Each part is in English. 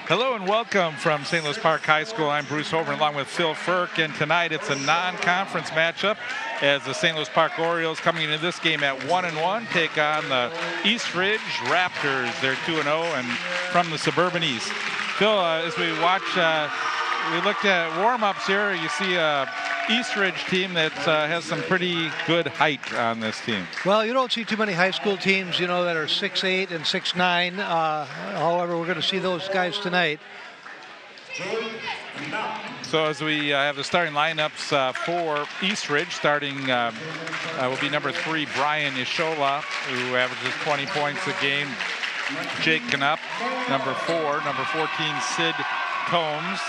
Hello and welcome from St. Louis Park High School. I'm Bruce Hover along with Phil Firk, and tonight it's a non-conference matchup as the St. Louis Park Orioles coming into this game at 1-1 take on the East Ridge Raptors. They're 2-0 and from the Suburban East. Phil, as we watch, we looked at warm-ups here. You see East Ridge team that has some pretty good height on this team. Well, you don't see too many high school teams, that are 6'8" and 6'9". However, we're going to see those guys tonight. So as we have the starting lineups for East Ridge, starting will be number 3, Brian Ishola, who averages 20 points a game. Jake Knupp, number 4. Number 14, Sid Combs,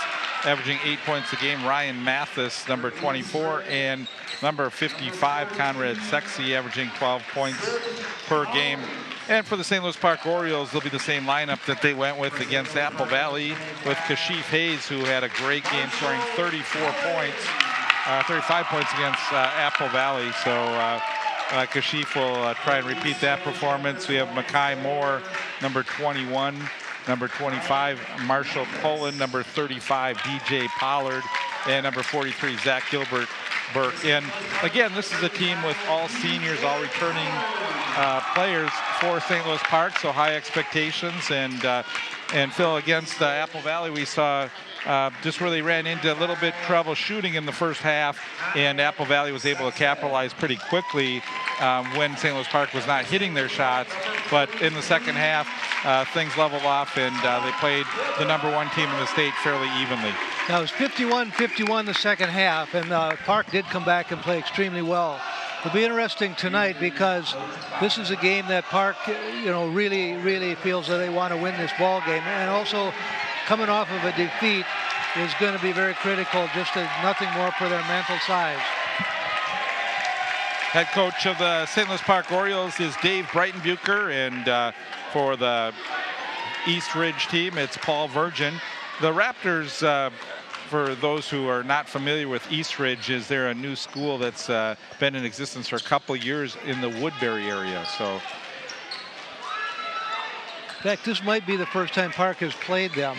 averaging 8 points a game. Ryan Mathis, number 24, and number 55, Conrad Sexy, averaging 12 points per game. And for the St. Louis Park Orioles, they'll be the same lineup that they went with against Apple Valley, with Kashif Hayes, who had a great game, scoring 35 points against Apple Valley. So Kashif will try and repeat that performance. We have Makai Moore, number 21. Number 25, Marshall Pullen. Number 35, DJ Pollard. And number 43, Zach Gilbert Burke. And again, this is a team with all seniors, all returning players for St. Louis Park, so high expectations. And Phil, against Apple Valley, we saw just really ran into a little bit trouble shooting in the first half, and Apple Valley was able to capitalize pretty quickly when St. Louis Park was not hitting their shots. But in the second half, things leveled off, and they played the number 1 team in the state fairly evenly. Now, it was 51-51 the second half, and Park did come back and play extremely well. It'll be interesting tonight because this is a game that Park, really feels that they want to win this ball game, and also coming off of a defeat is going to be very critical, just as nothing more for their mental size. Head coach of the St. Louis Park Orioles is Dave Breitenbucher, and for the East Ridge team, it's Paul Virgin. The Raptors, for those who are not familiar with East Ridge, is there a new school that's been in existence for a couple years in the Woodbury area. So, in fact, this might be the first time Park has played them.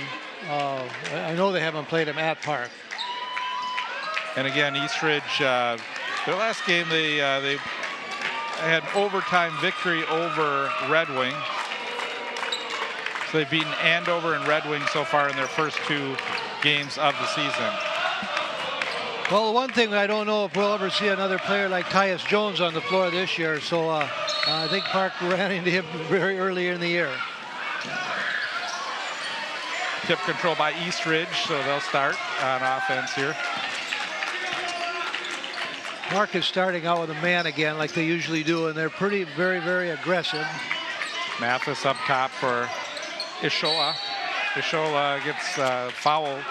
I know they haven't played them at Park. And again, East Ridge, their last game, they had overtime victory over Red Wing. So they've beaten Andover and Red Wing so far in their first 2 games of the season. Well, the one thing I don't know if we'll ever see another player like Tyus Jones on the floor this year. So I think Park ran into him very early in the year. Tip control by East Ridge, so they'll start on offense here. Park is starting out with a man again like they usually do, and they're very, very aggressive. Mathis up top for Ishola. Ishola gets fouled,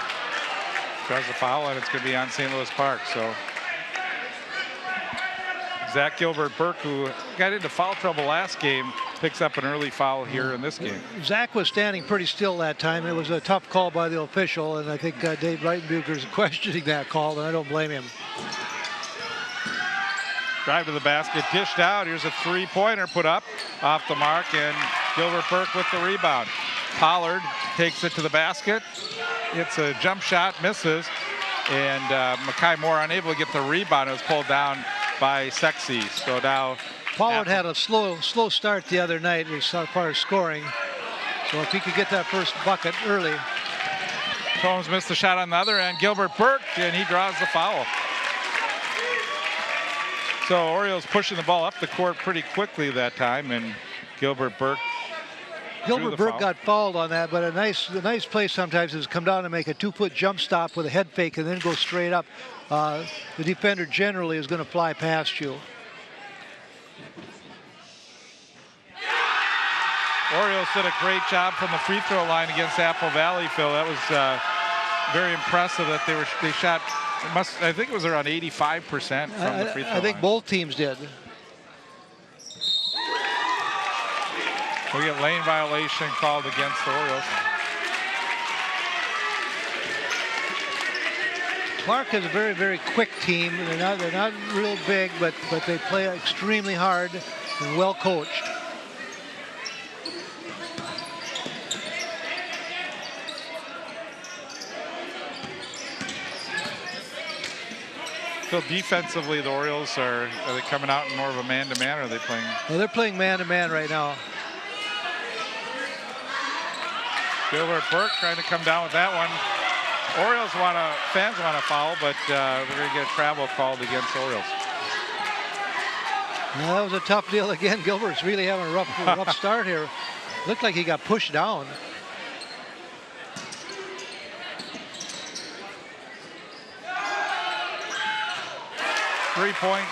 draws a foul, and it's going to be on St. Louis Park. So Zach Gilbert Burke, who got into foul trouble last game, picks up an early foul here in this game. Zach was standing pretty still that time. It was a tough call by the official, and I think Dave Breitenbucher is questioning that call, and I don't blame him. Drive to the basket, dished out. Here's a 3-pointer put up off the mark, and Gilbert Burke with the rebound. Pollard takes it to the basket. It's a jump shot, misses, and Makai Moore unable to get the rebound. It was pulled down by Sexy. So now Pollard had a slow start the other night as far as scoring. So if he could get that first bucket early. Combs missed the shot on the other end. Gilbert Burke, and he draws the foul. So Orioles pushing the ball up the court pretty quickly that time, and Gilbert Burke got fouled on that, but the nice play sometimes is come down and make a 2-foot jump stop with a head fake and then go straight up. The defender generally is going to fly past you. Orioles did a great job from the free throw line against Apple Valley, Phil. That was very impressive that they shot. I think it was around 85% from the free throw line. I think both teams did. We get lane violation called against the Orioles. Clark is a very, very quick team. They're not real big, but they play extremely hard and well coached. So defensively, the Orioles are they coming out in more of a man-to-man, or are they playing? Well, they're playing man-to-man right now. Gilbert Burke trying to come down with that one. Fans want to foul, but they're going to get a travel called against Orioles. Well, that was a tough deal again. Gilbert's really having a rough start here. Looked like he got pushed down. Three-point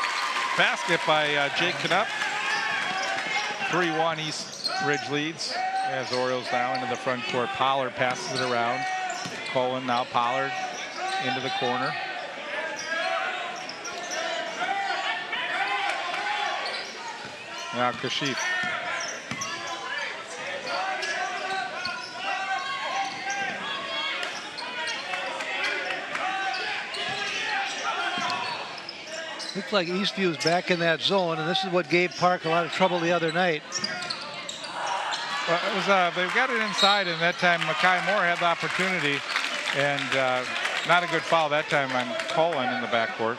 basket by Jake Knupp. 3-1 East Ridge leads as the Orioles now into the front court. Pollard passes it around. Cullen, now Pollard into the corner. Now Kashif. Looks like Eastview's back in that zone, and this is what gave Park a lot of trouble the other night. Well, it was, they got it inside, and that time Makai Moore had the opportunity, and not a good foul that time on Cullen in the backcourt.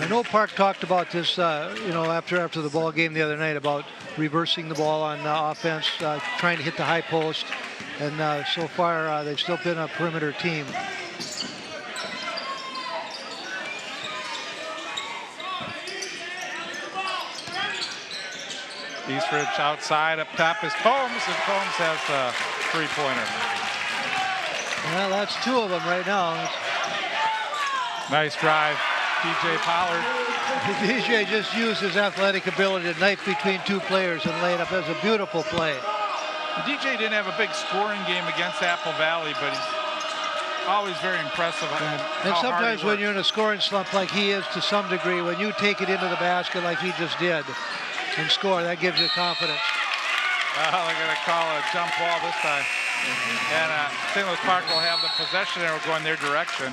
I know Park talked about this, after the ball game the other night, about reversing the ball on offense, trying to hit the high post, and so far they've still been a perimeter team. Eastridge outside, up top is Combs, and Combs has a three-pointer. Well, that's two of them right now. Nice drive, DJ Pollard. DJ just used his athletic ability to knife between two players and lay it up. That was a beautiful play. DJ didn't have a big scoring game against Apple Valley, but he's always very impressive. And sometimes when you're in a scoring slump like he is to some degree, when you take it into the basket like he just did and score, that gives you confidence. They're going to call a jump ball this time. And St. Louis Park will have the possession arrow going their direction.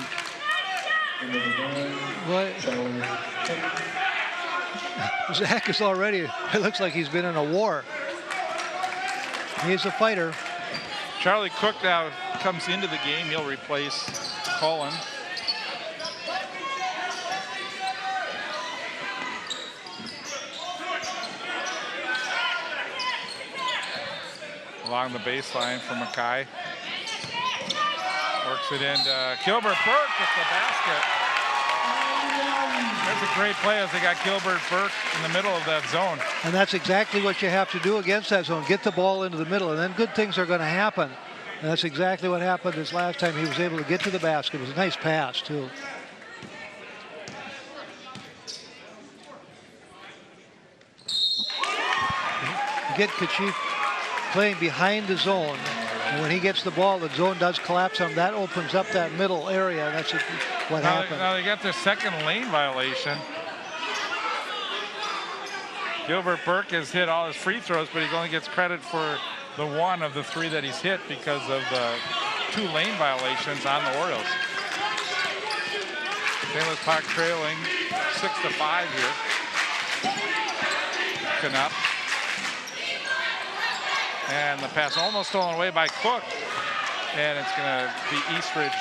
What? Zach is already, it looks like he's been in a war. He's a fighter. Charlie Cook now comes into the game. He'll replace Cullen. Along the baseline for Mackay. Works it into Gilbert Burke with the basket. That's a great play as they got Gilbert Burke in the middle of that zone. And that's exactly what you have to do against that zone. Get the ball into the middle, and then good things are going to happen. And that's exactly what happened this last time. He was able to get to the basket. It was a nice pass, too. You get Kachif playing behind the zone. And when he gets the ball, the zone does collapse on him. That opens up that middle area, and that's what happened. Now they got their second lane violation. Gilbert Burke has hit all his free throws, but he only gets credit for the one of the three that he's hit because of the 2 lane violations on the Orioles. St. Louis Park trailing 6-5 here. Knupp. And the pass almost stolen away by Cook. And it's going to be Eastridge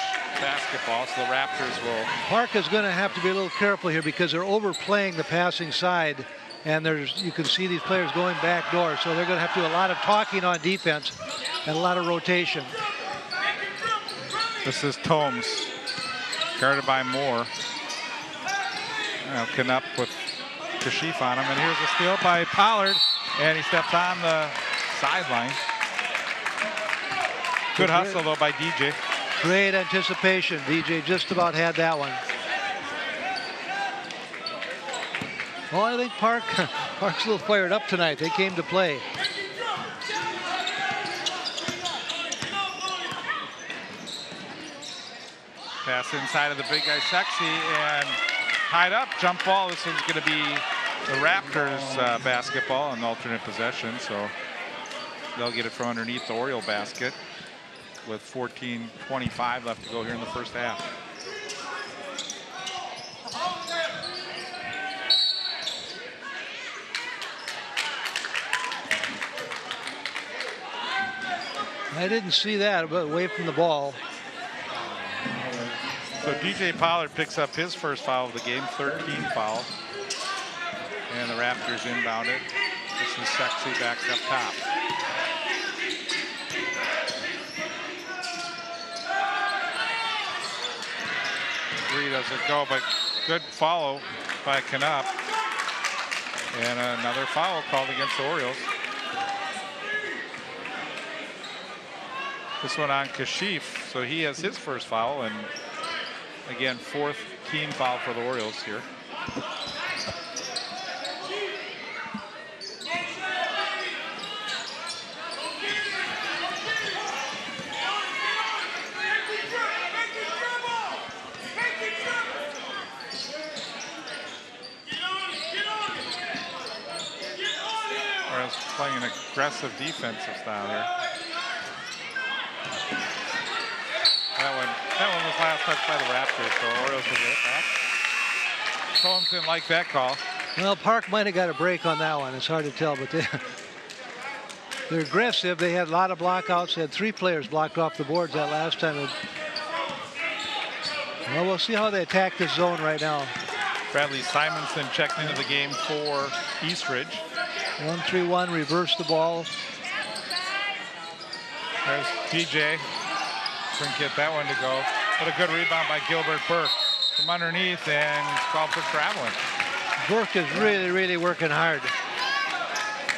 basketball, so the Raptors will. Park is going to have to be a little careful here because they're overplaying the passing side. And you can see these players going back door. So they're going to have to do a lot of talking on defense and a lot of rotation. This is Tomes, guarded by Moore. Now Knupp with Kashif on him. And here's a steal by Pollard. And he steps on the sideline. Good hustle, though, by DJ. Great anticipation. DJ just about had that one. Well, I think Park's a little fired up tonight. They came to play. Pass inside of the big guy, Sexy, and tied up. Jump ball. This one's going to be the Raptors basketball, an alternate possession. So they'll get it from underneath the Oriole basket with 14:25 left to go here in the first half. I didn't see that, but away from the ball. So So DJ Pollard picks up his first foul of the game, 13 foul. And the Raptors inbound it. This is Sexy backs up top. Three doesn't go, but good follow by Knupp. And another foul called against the Orioles. This one on Kashif, so he has his first foul, and again, 4th team foul for the Orioles here. Orioles playing an aggressive defensive style here. That one was last touched by the Raptors, so Orioles will get it back. Combs didn't like that call. Well, Park might have got a break on that one. It's hard to tell, but they're aggressive. They had a lot of blockouts. They had 3 players blocked off the boards that last time. Well, we'll see how they attack this zone right now. Bradley Simonson checked into the game for Eastridge. 1-3-1, reverse the ball. There's DJ. Couldn't get that one to go. But a good rebound by Gilbert Burke from underneath, and called for traveling. Burke is really, really working hard.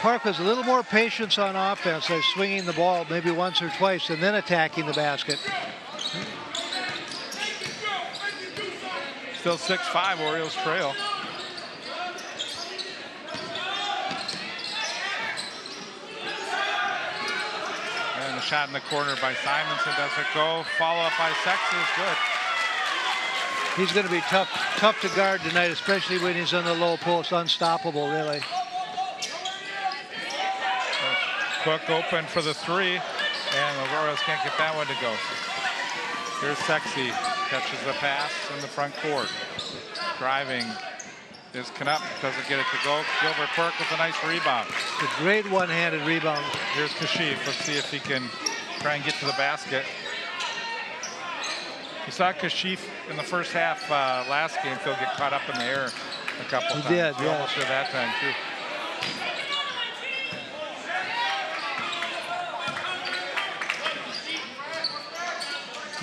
Park was a little more patience on offense, like swinging the ball maybe once or twice and then attacking the basket. Still 6-5, Orioles trail. And the shot in the corner by Simonson doesn't go. Follow up by Sexton is good. He's going to be tough to guard tonight, especially when he's on the low post. Unstoppable, really. Cook open for the 3, and the Orioles can't get that one to go. Here's Sexy, catches the pass in the front court. Driving is Knupp, doesn't get it to go. Gilbert Burke with a nice rebound. A great one-handed rebound. Here's Kashif. Let's see if he can try and get to the basket. You saw Kashif in the first half last game. Phil get caught up in the air a couple times. He did, He yeah. almost did that time too.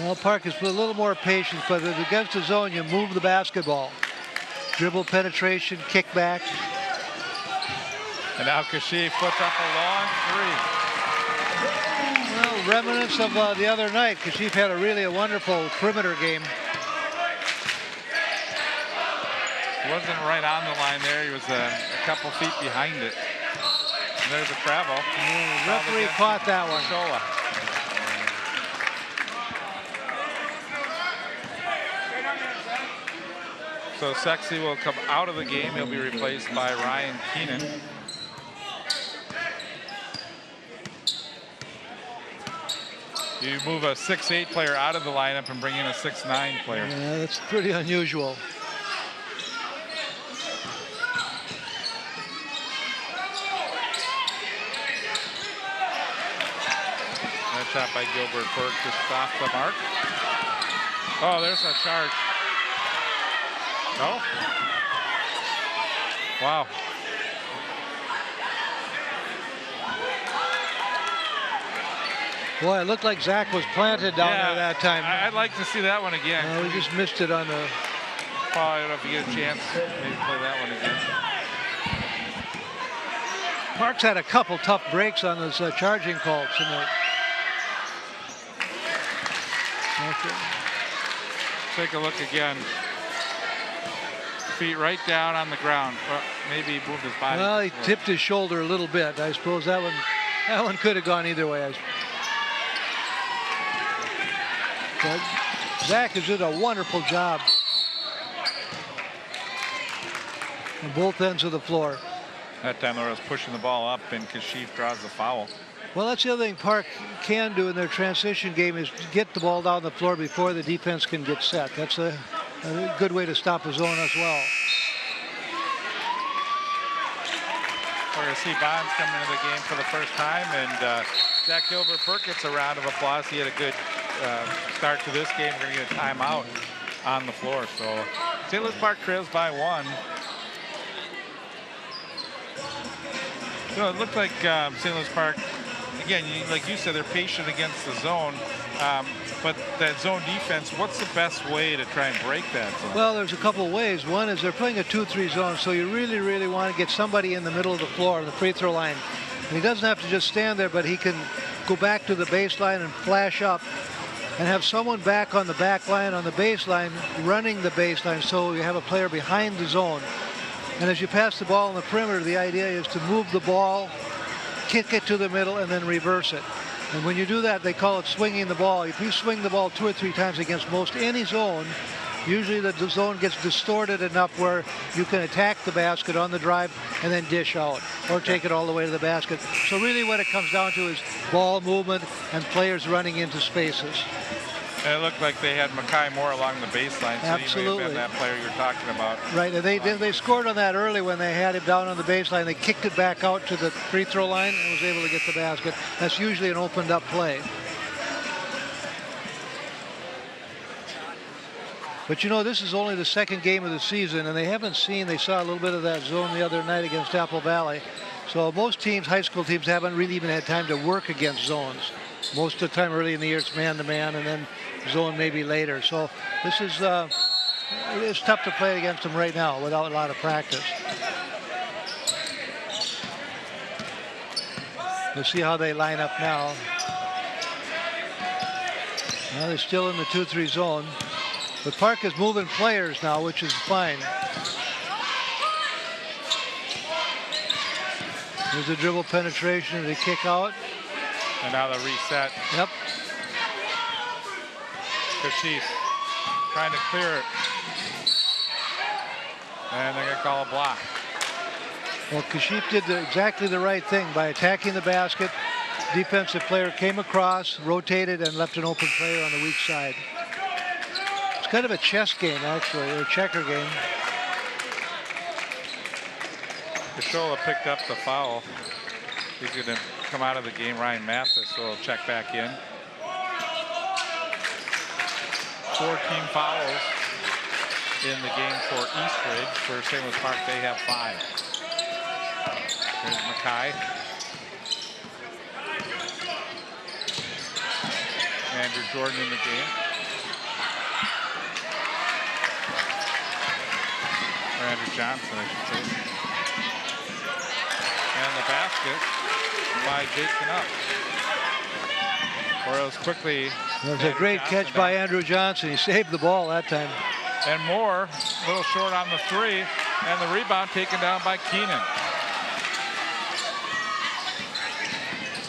Well, Park is a little more patient, but against the zone, you move the basketball. Dribble penetration, kick back. And now Kashif puts up a long 3. Well, remnants of the other night. Kashif had a wonderful perimeter game. He wasn't right on the line there. He was a couple feet behind it. And there's a travel. The referee caught that one. Shola. So Sexy will come out of the game. He'll be replaced by Ryan Keenan. You move a 6'8" player out of the lineup and bring in a 6'9" player. Yeah, that's pretty unusual. That shot by Gilbert Burke just off the mark. Oh, there's a charge. No? Wow. Boy, it looked like Zach was planted down there that time. I'd like to see that one again. We just missed it on the... Probably if you get a chance, maybe play that one again. Park's had a couple tough breaks on those charging calls tonight. Okay. Take a look again. Feet right down on the ground. Well, maybe he moved his body. Well, he tipped his shoulder a little bit. I suppose that one could have gone either way. But Zach has did a wonderful job on both ends of the floor. That time I was pushing the ball up, and Kashif draws the foul. Well, that's the other thing Park can do in their transition game is get the ball down the floor before the defense can get set. That's a good way to stop the zone as well. We're going to see Bonds come into the game for the first time, and Zach Gilbert Burke gets a round of applause. He had a good start to this game. We're going to get a timeout on the floor. So St. Louis Park trails by 1. So it looked like St. Louis Park, again, like you said, they're patient against the zone. But that zone defense, what's the best way to try and break that zone? Well, there's a couple of ways. One is they're playing a 2-3 zone, so you really, really want to get somebody in the middle of the floor on the free throw line. And he doesn't have to just stand there, but he can go back to the baseline and flash up and have someone back on the back line on the baseline running the baseline, so you have a player behind the zone. And as you pass the ball on the perimeter, the idea is to move the ball, kick it to the middle, and then reverse it. And when you do that, they call it swinging the ball. If you swing the ball 2 or 3 times against most any zone, usually the zone gets distorted enough where you can attack the basket on the drive and then dish out or take it all the way to the basket. So really what it comes down to is ball movement and players running into spaces. And it looked like they had Makai Moore along the baseline. So Absolutely. he may have been that player you're talking about. Right, and they scored on that early when they had him down on the baseline. They kicked it back out to the free throw line and was able to get the basket. That's usually an opened up play. But you know, this is only the second game of the season, and they saw a little bit of that zone the other night against Apple Valley. So most teams, high school teams, haven't really even had time to work against zones. Most of the time early in the year it's man-to-man and then zone maybe later. So this is it's tough to play against them right now without a lot of practice. We'll see how they line up now. Well, they're still in the 2-3 zone. But Park is moving players now, which is fine. There's a dribble penetration and a kick out. And now the reset. Yep. Kashif trying to clear it. And they're going to call a block. Well, Kashif did exactly the right thing by attacking the basket. Defensive player came across, rotated, and left an open player on the weak side. It's kind of a chess game, actually, or a checker game. Kashola picked up the foul. He's going to come out of the game. Ryan Mathis, so he'll check back in. 4 team fouls in the game for Eastridge. For St. Louis Park, they have 5. Here's Mackay. Andrew Jordan in the game. Or Andrew Johnson, I should say. And the basket by Jake Knupp. Orioles quickly. It was a great catch by Andrew Johnson. He saved the ball that time. And Moore, a little short on the 3, and the rebound taken down by Keenan.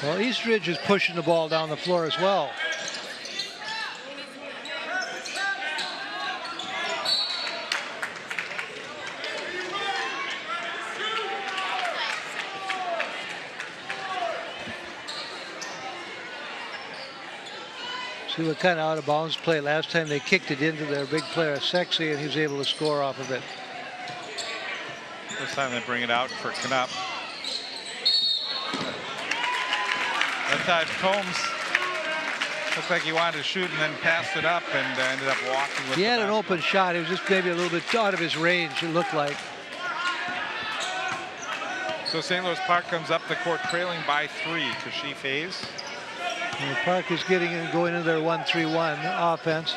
Well, Eastridge is pushing the ball down the floor as well. See what kind of out of bounds play. Last time they kicked it into their big player, Sexy, and he was able to score off of it. This time they bring it out for Knupp. That time Combs looked like he wanted to shoot and then passed it up and ended up walking with it. He had an open shot. It was just maybe a little bit out of his range, it looked like. So St. Louis Park comes up the court trailing by 3. Kashif Hayes. And Park is getting and going into their 1-3-1 offense.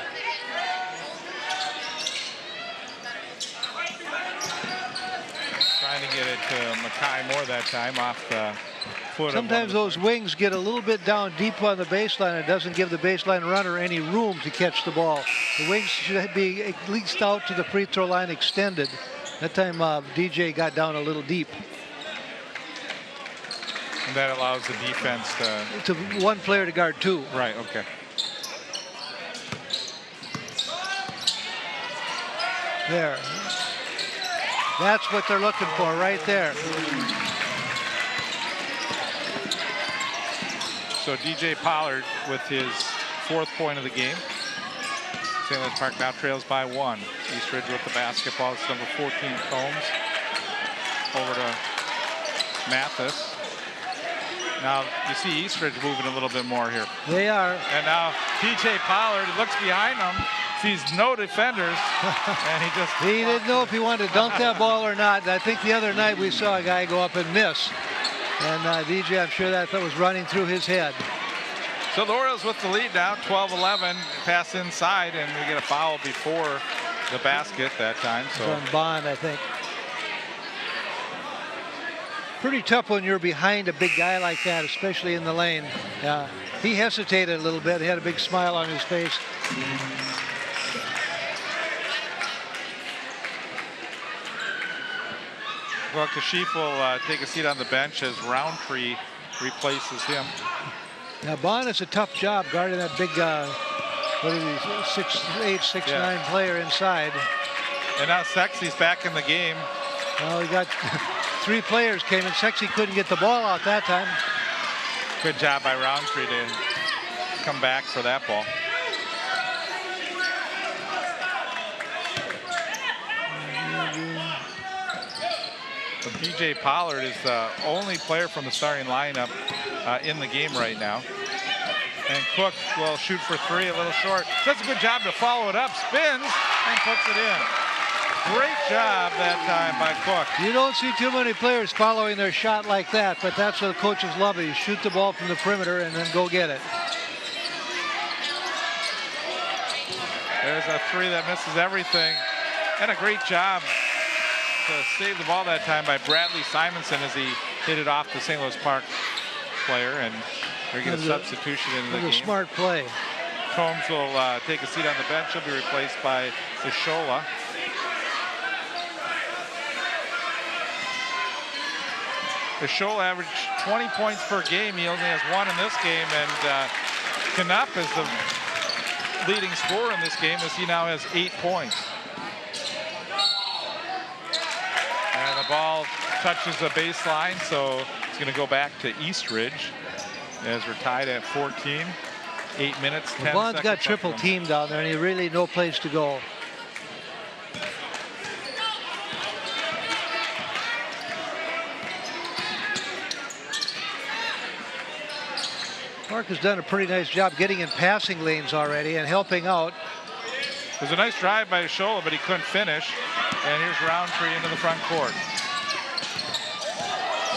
Trying to get it to Makai Moore that time off the foot. Sometimes those wings get a little bit down deep on the baseline. It doesn't give the baseline runner any room to catch the ball. The wings should be at least out to the free throw line extended. That time DJ got down a little deep. And that allows the defense to one player to guard 2. Right, okay. There. That's what they're looking for right there. So DJ Pollard with his 4th point of the game. St. Louis Park now trails by 1. Eastridge with the basketball. It's number 14, Combs. Over to Mathis. Now you see Eastridge moving a little bit more here. They are. And now DJ Pollard looks behind him, sees no defenders, and he didn't know if he wanted to dunk that ball or not. I think the other night we saw a guy go up and miss. And DJ, I'm sure that was running through his head. So the Orioles with the lead now, 12-11, pass inside, and we get a foul before the basket that time. So on Bond, I think. Pretty tough when you're behind a big guy like that, especially in the lane. He hesitated a little bit. He had a big smile on his face. Well, Kashif will take a seat on the bench as Roundtree replaces him. Now, Bond is a tough job guarding that big, what is he, 6'8", 6'9" player inside. And now Sexy's back in the game. Well, we got 3 players came in. Sexy couldn't get the ball out that time. Good job by Roundtree to come back for that ball. But BJ Pollard is the only player from the starting lineup in the game right now. And Cook will shoot for 3, a little short. Does a good job to follow it up, spins, and puts it in. Great job that time by Cook. You don't see too many players following their shot like that, but that's what the coaches love. You shoot the ball from the perimeter and then go get it. There's a 3 that misses everything. And a great job to save the ball that time by Bradley Simonson as he hit it off the St. Louis Park player, and we get a substitution into the game. A smart play. Combs will take a seat on the bench. He'll be replaced by Ishola. Ishola averaged 20 points per game. He only has 1 in this game, and Knupp is the leading scorer in this game as he now has 8 points. And the ball touches the baseline, so it's going to go back to Eastridge as we're tied at 14. 8 minutes, 10 seconds. Bond's got triple teamed down there, and he really no place to go. Mark has done a pretty nice job getting in passing lanes already and helping out. It was a nice drive by Ishola, but he couldn't finish. And here's Roundtree into the front court.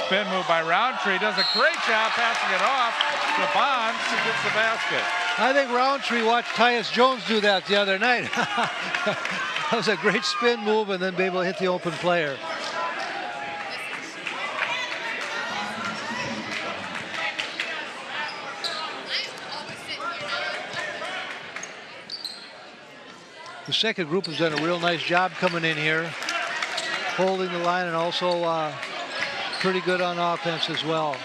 Spin move by Roundtree. Does a great job passing it off to Bonds, who gets the basket. I think Roundtree watched Tyus Jones do that the other night. That was a great spin move and then be able to hit the open player. The second group has done a real nice job coming in here, holding the line, and also pretty good on offense as well.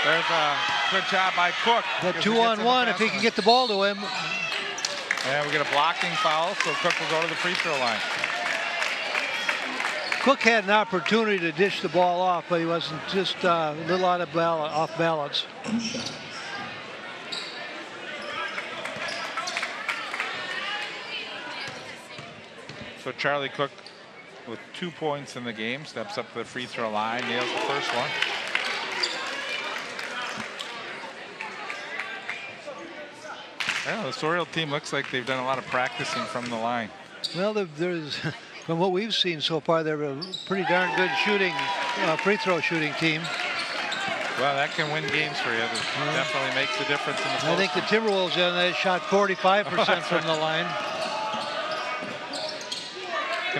There's a good job by Cook. That 2-on-1 if he can get the ball to him. And we get a blocking foul, so Cook will go to the free throw line. Cook had an opportunity to dish the ball off, but he wasn't, just a little off balance. So Charlie Cook with 2 points in the game, steps up to the free throw line, nails the first one. Yeah, this Oriole team looks like they've done a lot of practicing from the line. Well, there's, from what we've seen so far, they're a pretty darn good shooting, free throw shooting team. Well, that can win games for you. That definitely makes a difference in the post. I think the Timberwolves they shot 45% from the line.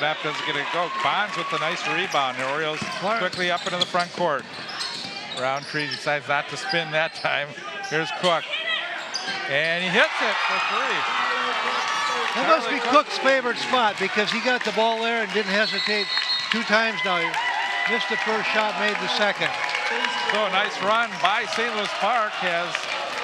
Knapp doesn't get a go. Bonds with a nice rebound. The Orioles quickly up into the front court. Roundtree decides not to spin that time. Here's Cook. And he hits it for 3. That must be Cook's favorite spot because he got the ball there and didn't hesitate 2 times now. He missed the first shot, made the second. So a nice run by St. Louis Park has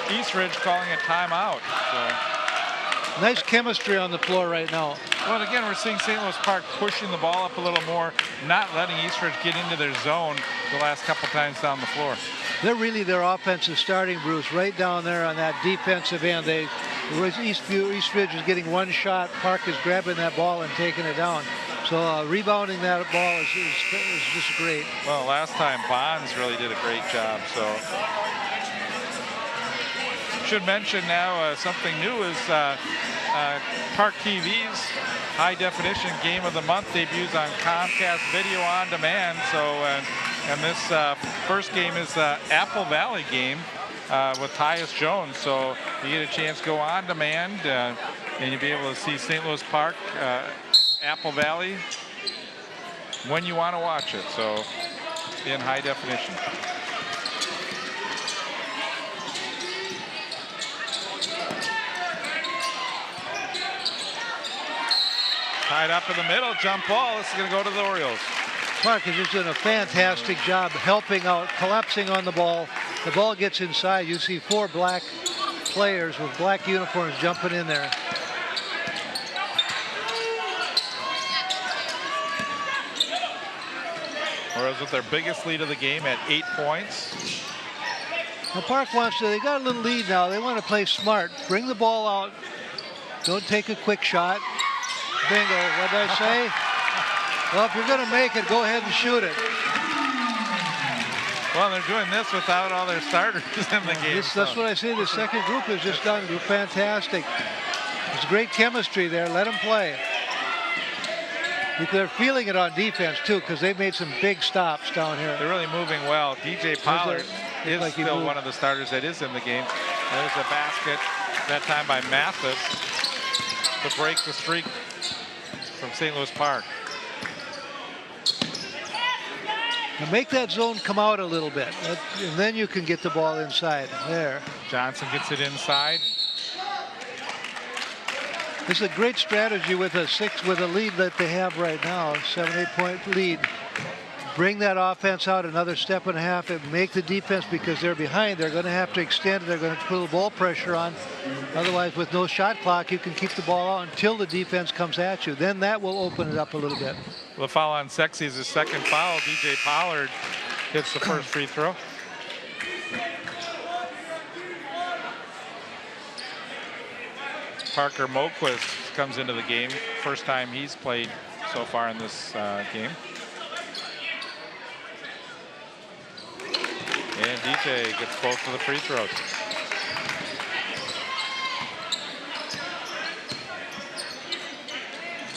Eastridge calling a timeout. So. Nice chemistry on the floor right now. Well, again, we're seeing St. Louis Park pushing the ball up a little more, not letting Eastridge get into their zone the last couple times down the floor. They're really their offensive starting, Bruce, right down there on that defensive end. Eastridge is getting 1 shot. Park is grabbing that ball and taking it down. So rebounding that ball is just great. Well, last time Bonds really did a great job. So should mention now something new is Park TV's high definition game of the month debuts on Comcast Video on Demand. So and this first game is the Apple Valley game with Tyus Jones. So you get a chance to go on demand and you'll be able to see St. Louis Park, Apple Valley when you want to watch it. So in high definition. Tied up in the middle, jump ball. This is going to go to the Orioles. Park is just doing a fantastic job helping out, collapsing on the ball. The ball gets inside. You see 4 black players with black uniforms jumping in there. Orioles with their biggest lead of the game at 8 points. Now Park wants to, they got a little lead now. They want to play smart. Bring the ball out. Don't take a quick shot. Bingo. What did I say? Well, if you're going to make it, go ahead and shoot it. Well, they're doing this without all their starters in the game. That's what I say. The second group has just done fantastic. There's great chemistry there. Let them play. They're feeling it on defense, too, because they've made some big stops down here. They're really moving well. DJ Pollard is like still one of the starters that is in the game. There's a basket, that time by Mathis, to break the streak from St. Louis Park. Now make that zone come out a little bit, and then you can get the ball inside. There. Johnson gets it inside. This is a great strategy with a lead that they have right now, 7-8 point lead. Bring that offense out another step and a half and make the defense, because they're behind. They're going to have to extend. They're going to put a ball pressure on. Otherwise, with no shot clock, you can keep the ball out until the defense comes at you. Then that will open it up a little bit. The foul on Sexy is his second foul. DJ Pollard hits the first free throw. Parker Moquist comes into the game. First time he's played so far in this game. And DJ gets both of the free throws.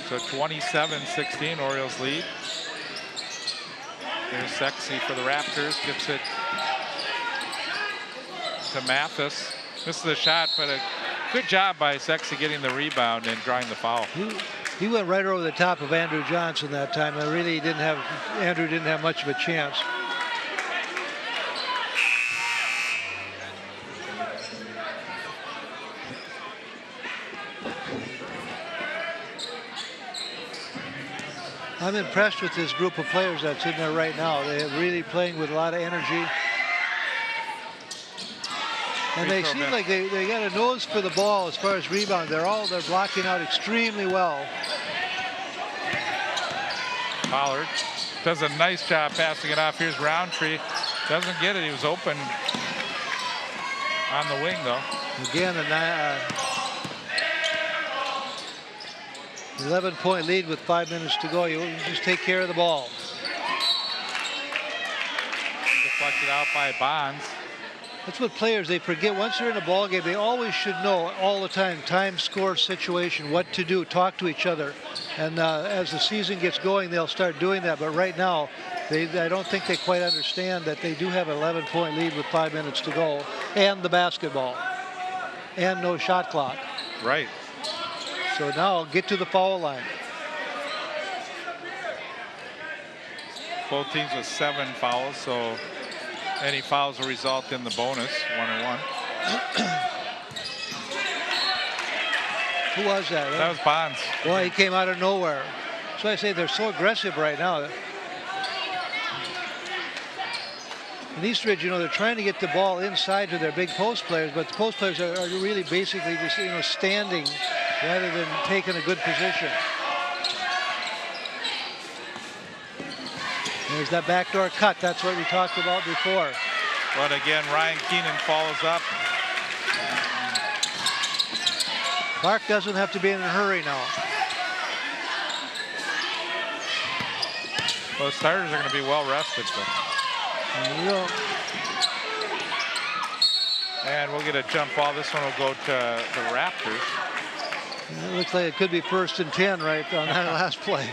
So 27-16, Orioles lead. There's Sexy for the Raptors. Gets it to Mathis. Misses the shot, but a good job by Sexy getting the rebound and drawing the foul. He went right over the top of Andrew Johnson that time. And really Andrew didn't have much of a chance. I'm impressed with this group of players that's in there right now. They're really playing with a lot of energy. And they seem like they got a nose for the ball as far as rebound. They're blocking out extremely well. Pollard does a nice job passing it off. Here's Roundtree. Doesn't get it. He was open on the wing, though. Again, 11-point lead with 5 minutes to go. You just take care of the ball. Deflected out by Bonds. That's what players, they forget. Once they're in a ball game, they always should know all the time, score, situation, what to do, talk to each other. And as the season gets going, they'll start doing that. But right now, I don't think they quite understand that they do have an 11-point lead with 5 minutes to go, and the basketball, and no shot clock. Right. So now get to the foul line. Both teams with 7 fouls, so any fouls will result in the bonus, 1-1. Who was that? That was Bonds. Boy, he came out of nowhere. So I say they're so aggressive right now. In Eastridge, they're trying to get the ball inside to their big post players, but the post players are really basically just, standing rather than taking a good position. There's that backdoor cut. That's what we talked about before. But again, Ryan Keenan follows up. Park doesn't have to be in a hurry now. Well, the starters are going to be well rested. So. Yeah. And we'll get a jump ball. This one will go to the Raptors. It looks like it could be 1st and 10 right on that last play.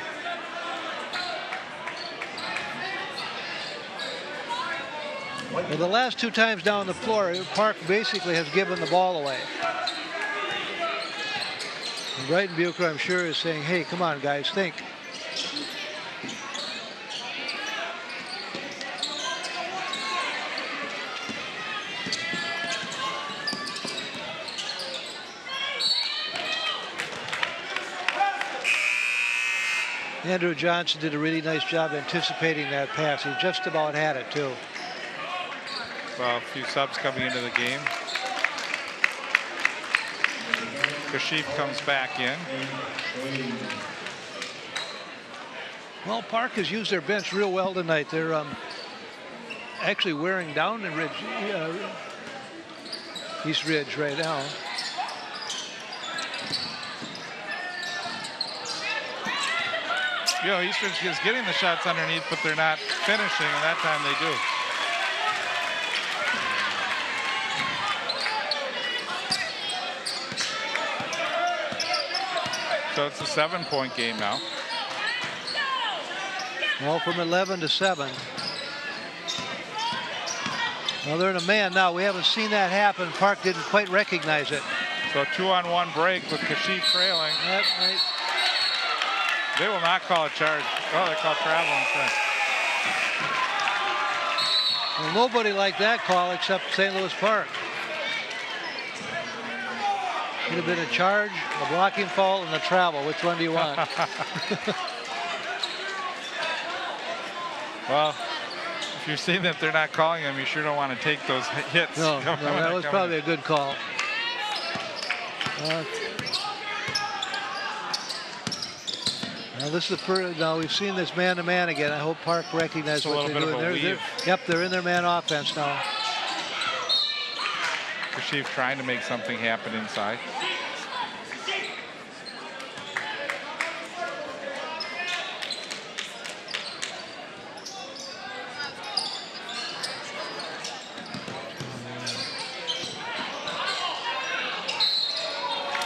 Well, the last 2 times down the floor, Park basically has given the ball away. And Brighton Bucher, I'm sure, is saying, hey, come on, guys, think. Andrew Johnson did a really nice job anticipating that pass. He just about had it, too. Well, a few subs coming into the game. Kashif comes back in. Well, Park has used their bench real well tonight. They're actually wearing down the Ridge, East Ridge right now. You know, East Ridge is getting the shots underneath, but they're not finishing, and that time they do. So it's a 7-point game now. Well, from 11 to 7. Well, they're in a man now. We haven't seen that happen. Park didn't quite recognize it. So 2-on-1 break with Kashif trailing. Yep, right. They will not call a charge. Oh, they call travel instead. Well, nobody liked that call except St. Louis Park. Could have been a charge, a blocking foul, and a travel. Which one do you want? Well, if you're seeing that they're not calling them, you sure don't want to take those hits. No, that was probably a good call. Now this is the first. Now we've seen this man-to-man again. I hope Park recognizes what they're doing. Yep, they're in their man offense now. Kashif trying to make something happen inside.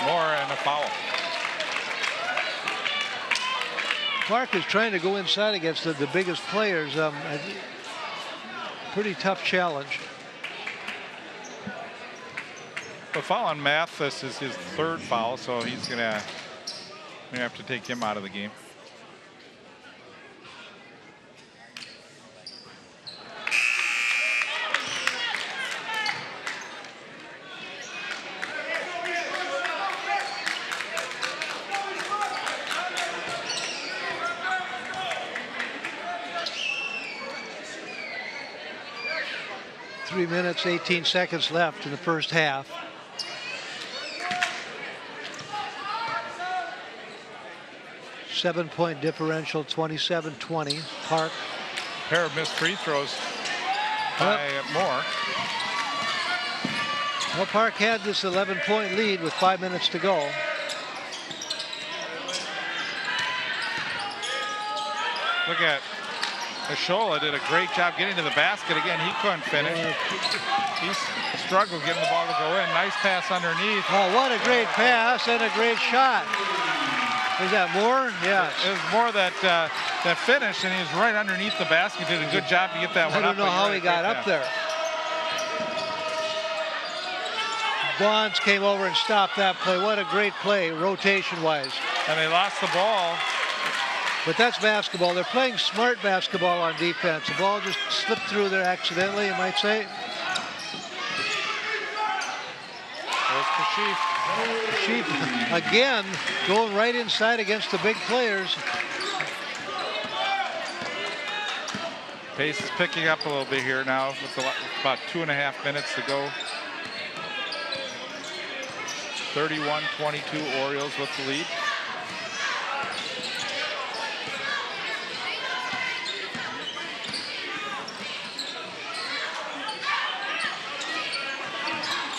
More and a foul. Park is trying to go inside against the biggest players. Pretty tough challenge. The foul on Mathis is his 3rd foul, so he's gonna have to take him out of the game. Three minutes, 18 seconds left in the first half. Seven-point differential, 27-20. Park. Pair of missed free throws by Moore. Well, Park had this 11-point lead with 5 minutes to go. Look at Ashola did a great job getting to the basket. Again, he couldn't finish. He struggled getting the ball to go in. Nice pass underneath. Oh, what a great pass and a great shot. Is that Moore? Yes. It was Moore that finished, and he was right underneath the basket. Did a good job to get that one up. I don't know how he got up there. Bonds came over and stopped that play. What a great play, rotation-wise. And they lost the ball. But that's basketball. They're playing smart basketball on defense. The ball just slipped through there accidentally, you might say. There's Kashif. Kashif, again, going right inside against the big players. Pace is picking up a little bit here now with about 2.5 minutes to go. 31-22 Orioles with the lead.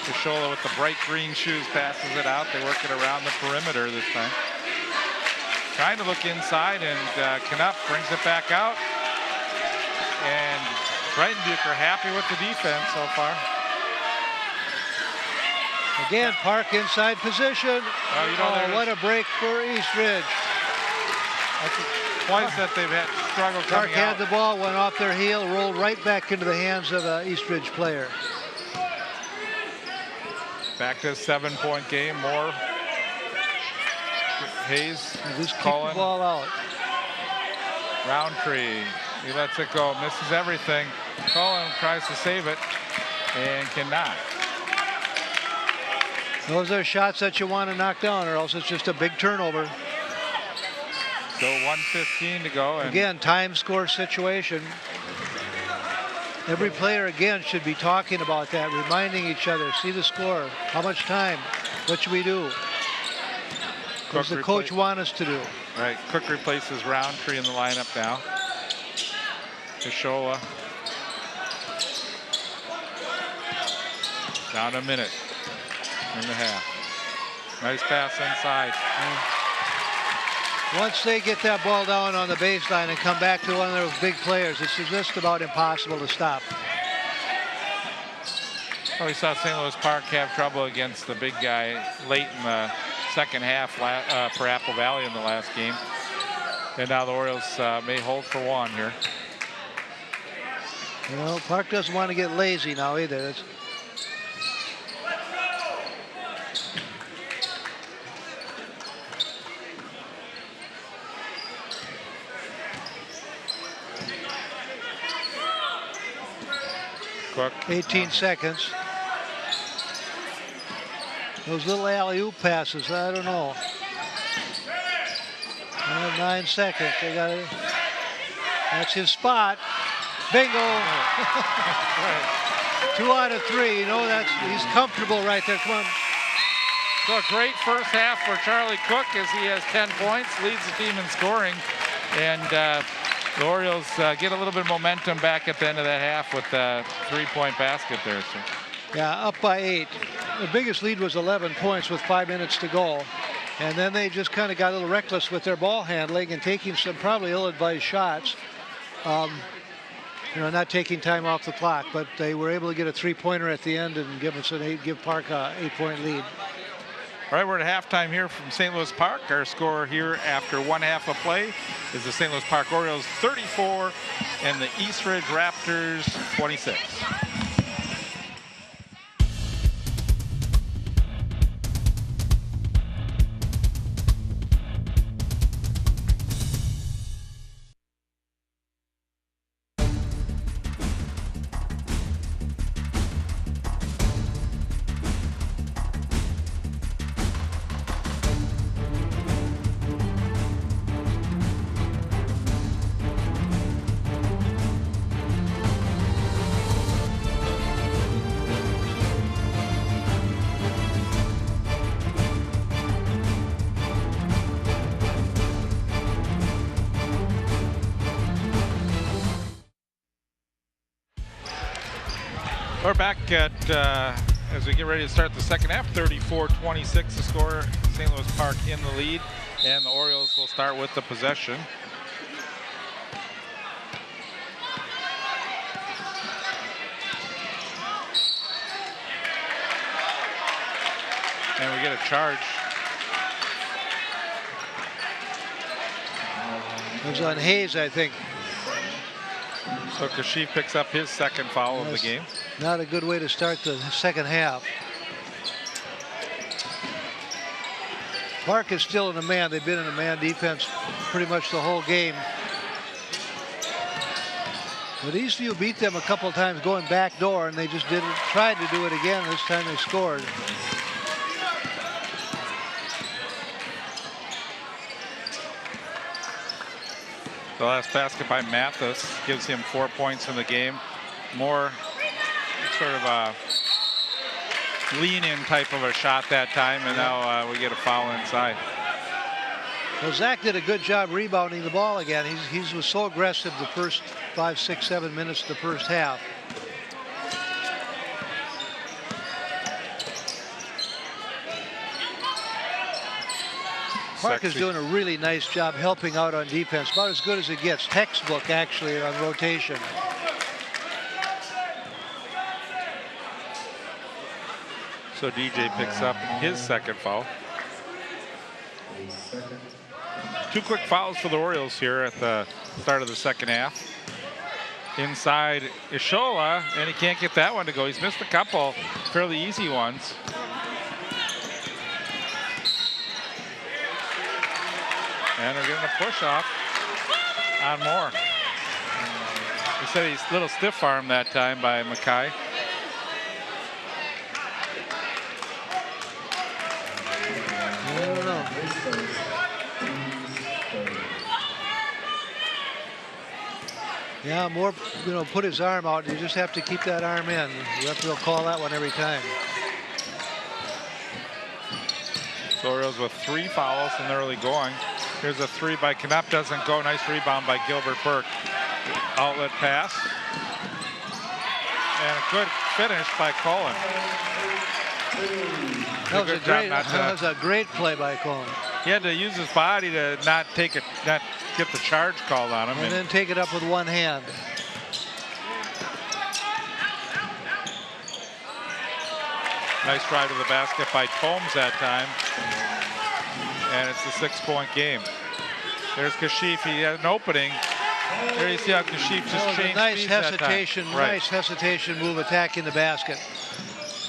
Ashola with the bright green shoes passes it out. They work it around the perimeter this time. Trying to look inside, and Knupp brings it back out. and Breitenbuch are happy with the defense so far. Again, Park inside position. Oh, what a break for East Ridge. Twice that they've had struggle Park coming had out. the ball, went off their heel, rolled right back into the hands of an East Ridge player. Back to a 7-point game. More. Hayes Just kick calling. the ball out. Roundtree. He lets it go. Misses everything. Cullen tries to save it and cannot. Those are shots that you want to knock down, or else it's just a big turnover. So 1:15 to go. And again, time score situation. Every player, again, should be talking about that, reminding each other, see the score, how much time, what should we do? What does the coach want us to do? Right, Cook replaces Roundtree in the lineup now. Ishola. Down a minute in the half. Nice pass inside. Once they get that ball down on the baseline and come back to one of those big players, it's just about impossible to stop. Well, we saw St. Louis Park have trouble against the big guy late in the second half for Apple Valley in the last game. And now the Orioles may hold for one here. You know, Park doesn't want to get lazy now either. Cook. 18 seconds. Those little alley-oop passes, I don't know. 9 seconds. They got it. That's his spot. Bingo. 2 out of 3. You know, he's comfortable right there. Come on. So a great first half for Charlie Cook as he has 10 points, leads the team in scoring. And the Orioles get a little bit of momentum back at the end of that half with a 3-point basket there. So. Yeah, up by 8. The biggest lead was 11 points with 5 minutes to go. And then they just kind of got a little reckless with their ball handling and taking some probably ill-advised shots. You know, not taking time off the clock, but they were able to get a 3-pointer at the end and give Park a 8-point lead. All right, we're at halftime here from St. Louis Park. Our score here after one half of play is the St. Louis Park Orioles 34 and the East Ridge Raptors 26. We're back at, as we get ready to start the second half, 34-26 the score. St. Louis Park in the lead, and the Orioles will start with the possession. And we get a charge. It was on Hayes, I think. So Kashif picks up his second foul of the game. Not a good way to start the second half. Park is still in a man. They've been in a man defense pretty much the whole game. But Eastview beat them a couple times going back door, and they just tried to do it again. This time they scored. The last basket by Mathis gives him 4 points in the game. More sort of a lean-in type of a shot that time, and now we get a foul inside. Well, Zach did a good job rebounding the ball again. He was so aggressive the first 5, 6, 7 minutes of the first half. Park is doing a really nice job helping out on defense, about as good as it gets. Textbook, actually, on rotation. So DJ picks up his second foul. 2 quick fouls for the Orioles here at the start of the second half. Inside Ishola, and he can't get that one to go. He's missed a couple fairly easy ones. And they're getting a push off on Moore. He said he's a little stiff arm that time by Mackay. I don't know. Yeah, Moore, put his arm out. You just have to keep that arm in. The referee will call that one every time. So Orioles with 3 fouls in the early going. Here's a 3 by Knapp, doesn't go. Nice rebound by Gilbert Burke. Outlet pass. And a good finish by Cullen. That was a great play by Cullen. He had to use his body to not get the charge called on him. And then take it up with one hand. Nice drive to the basket by Combs that time. And it's a 6-point game. There's Kashif. He had an opening. There you see how Kashif just changed nice speeds hesitation, that time. Right. nice hesitation move, attacking the basket.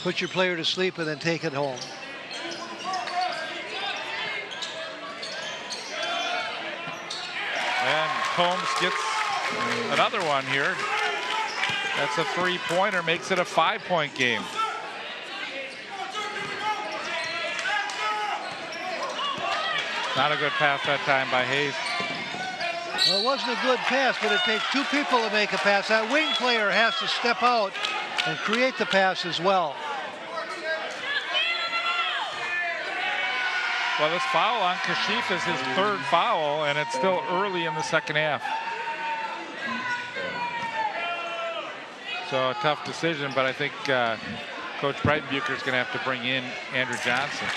Put your player to sleep and then take it home. And Combs gets another one here. That's a 3-pointer, makes it a 5-point game. Not a good pass that time by Hayes. Well, it wasn't a good pass, but it takes 2 people to make a pass. That wing player has to step out and create the pass as well. Well, this foul on Kashif is his 3rd foul, and it's still early in the second half. So a tough decision, but I think Coach Breitenbucher is going to have to bring in Andrew Johnson.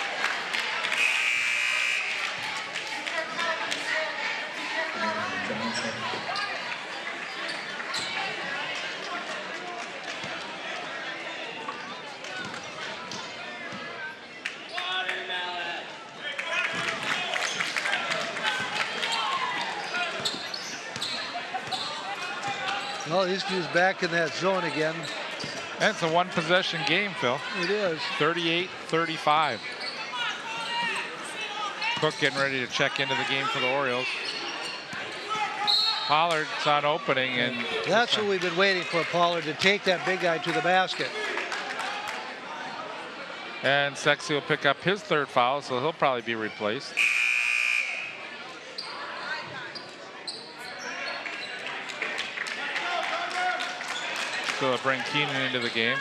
Well, he's back in that zone again. And it's a 1-possession game, Phil. It is. 38-35. Cook getting ready to check into the game for the Orioles. Pollard's on opening, and that's what we've been waiting for, Pollard to take that big guy to the basket. And Sexy will pick up his 3rd foul, so he'll probably be replaced. So they'll bring Keenan into the game.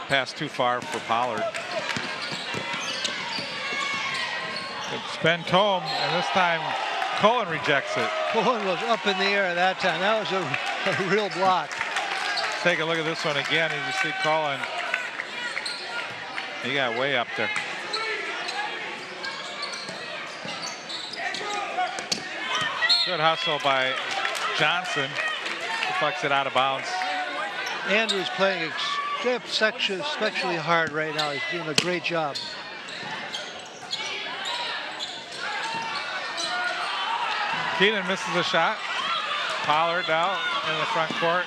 Pass too far for Pollard. It's Ben Tome, and this time Cullen rejects it. Cullen was up in the air that time. That was a real block. Take a look at this one again, and you see Cullen. He got way up there. Good hustle by Johnson. Deflects it out of bounds. Andrew's playing especially hard right now. He's doing a great job. Keenan misses a shot. Pollard now in the front court.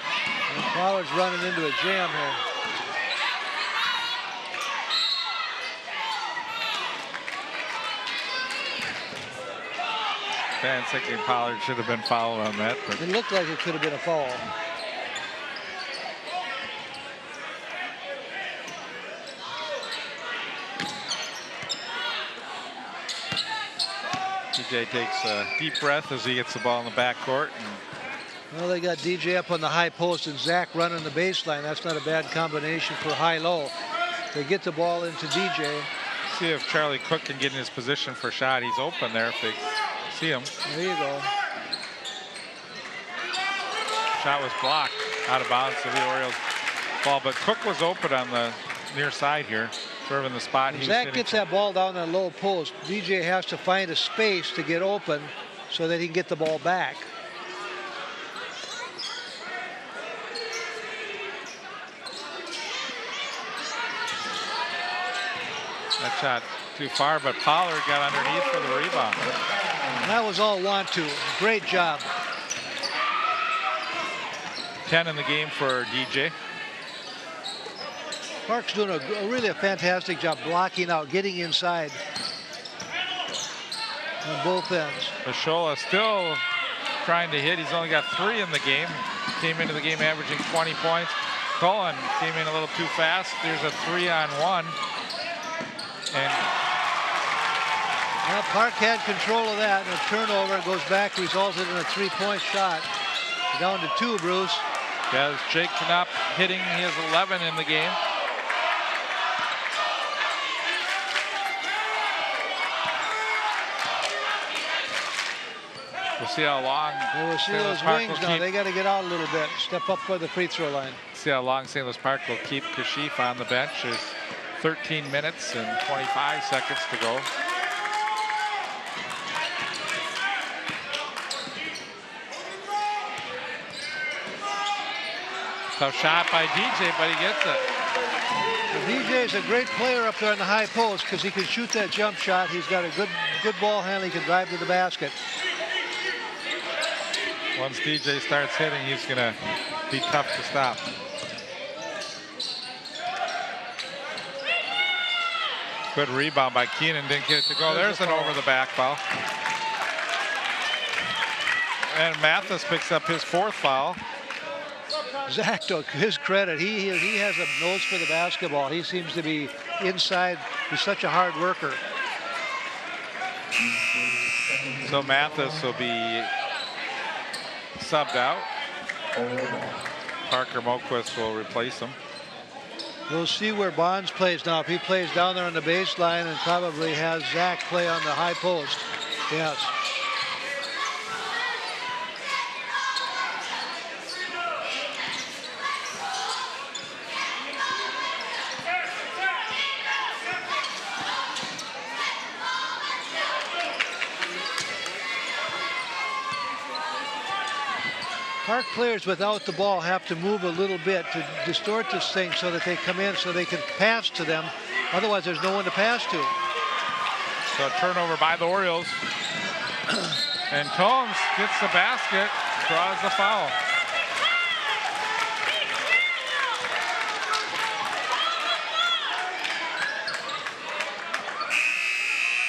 And Pollard's running into a jam here. Fans thinking Pollard should have been fouled on that. But it looked like it could have been a foul. DJ takes a deep breath as he gets the ball in the backcourt. Well, they got DJ up on the high post and Zach running the baseline. That's not a bad combination for high-low. They get the ball into DJ. See if Charlie Cook can get in his position for a shot. He's open there if they see him. There you go. Shot was blocked out of bounds to the Orioles ball, but Cook was open on the near side here. sort of in the spot. When Zach gets that ball down that low post, DJ has to find a space to get open so that he can get the ball back. That shot too far, but Pollard got underneath for the rebound. That was all want to. Great job. 10 in the game for DJ. Park's doing really a fantastic job blocking out, getting inside on both ends. Ishola still trying to hit. He's only got 3 in the game. Came into the game averaging 20 points. Cullen came in a little too fast. There's a 3-on-1. And well, Park had control of that, and a turnover goes back, resulted in a 3-point shot. Down to 2, Bruce. As Jake Knapp hitting his 11 in the game. We'll see how long. We'll see those wings now. They got to get out a little bit. Step up by the free throw line. See how long St. Louis Park will keep Kashif on the bench. There's 13 minutes and 25 seconds to go. Tough shot by DJ, but he gets it. DJ is a great player up there in the high post because he can shoot that jump shot. He's got a good ball handle. He can drive to the basket. Once DJ starts hitting, he's going to be tough to stop. Good rebound by Keenan. Didn't get it to go. There's an over-the-back foul. And Mathis picks up his 4th foul. Zach took his credit. He has a nose for the basketball. He seems to be inside. He's such a hard worker. So Mathis will be subbed out. Parker Moquist will replace him. We'll see where Bonds plays now. If he plays down there on the baseline and probably has Zach play on the high post. Yes. Park players without the ball have to move a little bit to distort this thing so that they come in so they can pass to them. Otherwise, there's no one to pass to. So turnover by the Orioles. And Tomes gets the basket, draws the foul.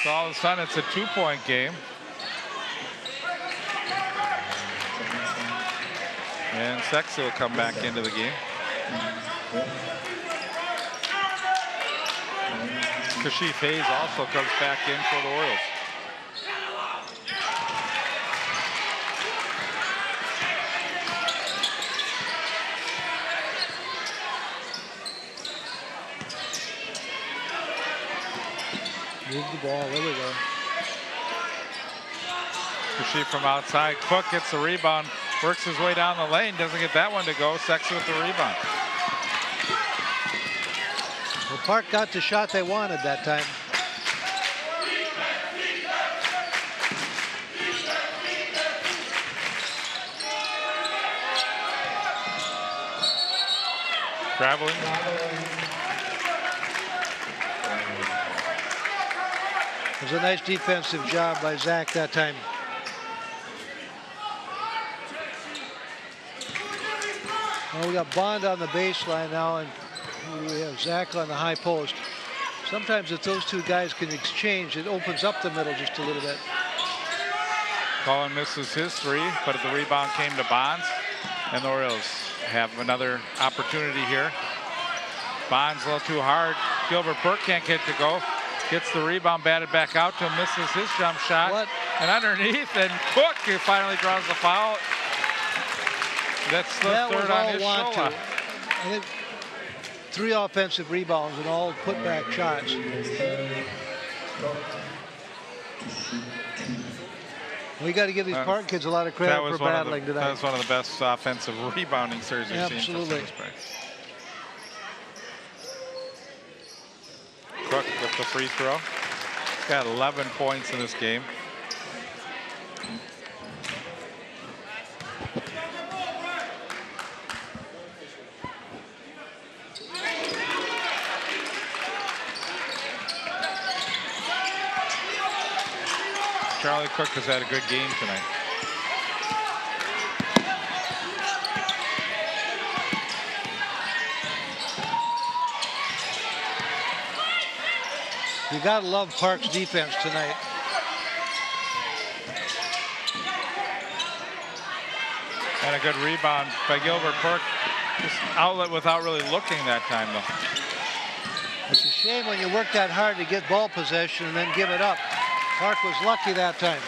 So all of a sudden, it's a 2-point game. And Sexy will come back into the game. Kashif Hayes also comes back in for the Orioles. Move the ball. There we go. Kashif from outside. Cook gets the rebound. Works his way down the lane, doesn't get that one to go. Sexy with the rebound. Well, Park got the shot they wanted that time. Traveling. It was a nice defensive job by Zach that time. Well, we got Bond on the baseline now, and we have Zach on the high post. Sometimes if those two guys can exchange, it opens up the middle just a little bit. Cullen misses his 3, but the rebound came to Bonds, and the Orioles have another opportunity here. Bonds a little too hard. Gilbert Burke can't get it to go. Gets the rebound, batted back out to him, misses his jump shot. And underneath, and Cook finally draws the foul. That's the third on his shoulder. I think 3 offensive rebounds and all putback shots. We got to give these Park kids a lot of credit for battling tonight. That was one of the best offensive rebounding series we've seen. Absolutely. the free throw. He's got 11 points in this game. Charlie Cook has had a good game tonight. You got to love Park's defense tonight. And a good rebound by Gilbert Park. Just outlet without really looking that time, though. It's a shame when you work that hard to get ball possession and then give it up. Park was lucky that time.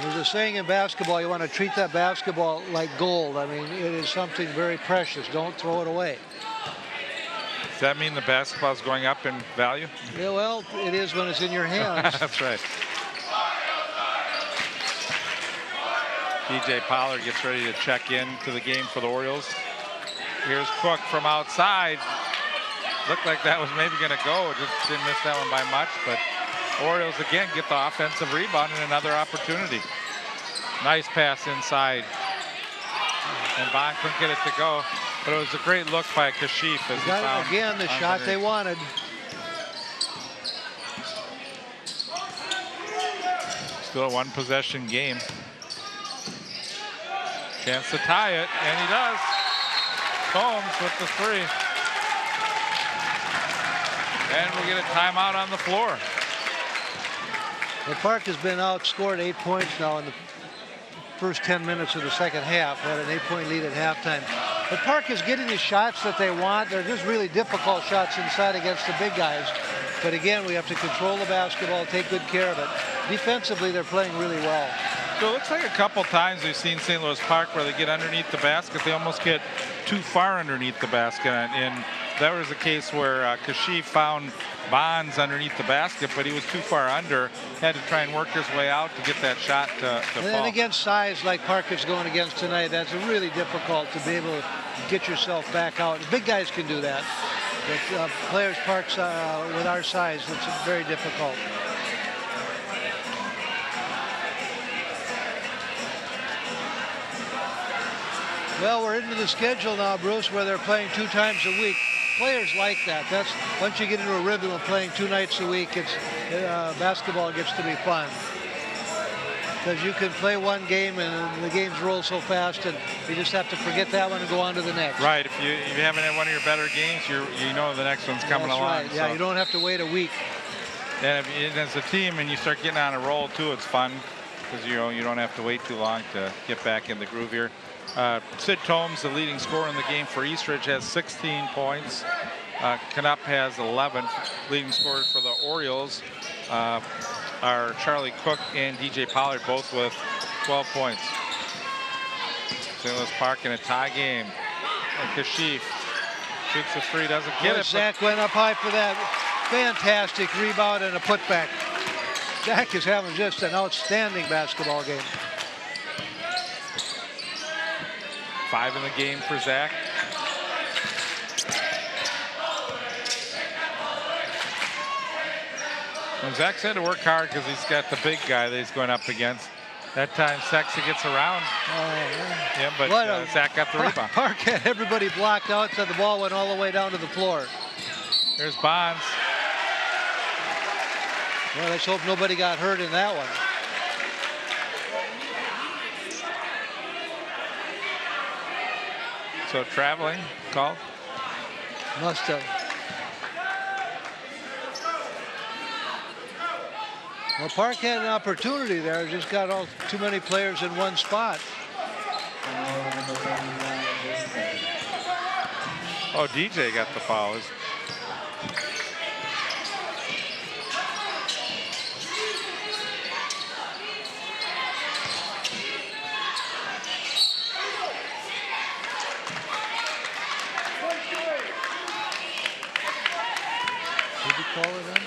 There's a saying in basketball, you want to treat that basketball like gold. I mean, it is something very precious. Don't throw it away. Does that mean the basketball is going up in value? Yeah, well, it is when it's in your hands. That's right. DJ Pollard gets ready to check in to the game for the Orioles. Here's Cook from outside. Looked like that was maybe going to go. Just didn't miss that one by much. But Orioles again get the offensive rebound and another opportunity. Nice pass inside. And Bond couldn't get it to go. But it was a great look by Kashif. As he found again, the shot they wanted. Still a one possession game. Chance to tie it, and he does. Combs with the three. And we'll get a timeout on the floor. The Park has been outscored 8 points now in the first 10 minutes of the second half. Had an 8-point lead at halftime. The Park is getting the shots that they want. They're just really difficult shots inside against the big guys. But again, we have to control the basketball, take good care of it. Defensively, they're playing really well. So it looks like a couple times we've seen St. Louis Park where they get underneath the basket. They almost get too far underneath the basket. And that was a case where Kashif found Bonds underneath the basket, but he was too far under. Had to try and work his way out to get that shot to fall. And then against size like Park is going against tonight, that's really difficult to be able to get yourself back out. Big guys can do that. But players Park's with our size, it's very difficult. Well, we're into the schedule now, Bruce, where they're playing 2 times a week. Players like that. That's once you get into a rhythm of playing 2 nights a week, it's basketball gets to be fun. Because you can play one game and the games roll so fast, and you just have to forget that one and go on to the next. Right. If you haven't had one of your better games, you know the next one's coming That's along. Right. Yeah, so. You don't have to wait a week. And as a team, and you start getting on a roll too, it's fun because you don't have to wait too long to get back in the groove here. Sid Tomes, the leading scorer in the game for Eastridge, has 16 points. Knupp has 11. Leading scorers for the Orioles are Charlie Cook and DJ Pollard, both with 12 points. St. Louis Park in a tie game. Kashif shoots a three, doesn't get it. Zach went up high for that fantastic rebound and a putback. Zach is having just an outstanding basketball game. 5 in the game for Zach. And Zach's had to work hard because he's got the big guy that he's going up against. That time Sexy gets around. Yeah, but Zach got the rebound. Park had everybody blocked out, so the ball went all the way down to the floor. There's Bonds. Well, let's hope nobody got hurt in that one. So traveling call. Must have. Well, Park had an opportunity there. Just got too many players in one spot. Oh, DJ got the foul. Did he call it in?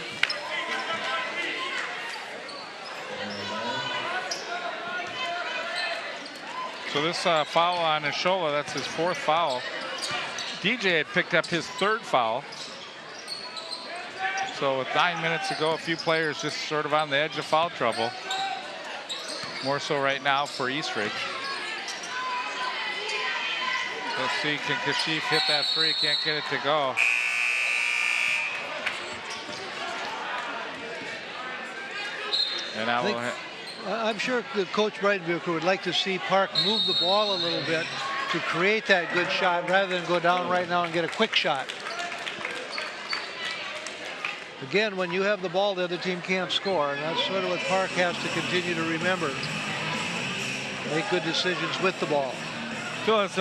So this foul on Ishola, that's his 4th foul. DJ had picked up his 3rd foul. So with 9 minutes to go, a few players just sort of on the edge of foul trouble. More so right now for Eastridge. Let's see, can Kashif hit that 3? Can't get it to go. And now I'm sure Coach Breitenbucher would like to see Park move the ball a little bit to create that good shot rather than go down right now and get a quick shot. Again, when you have the ball, the other team can't score, and that's sort of what Park has to continue to remember. Make good decisions with the ball. Phil, as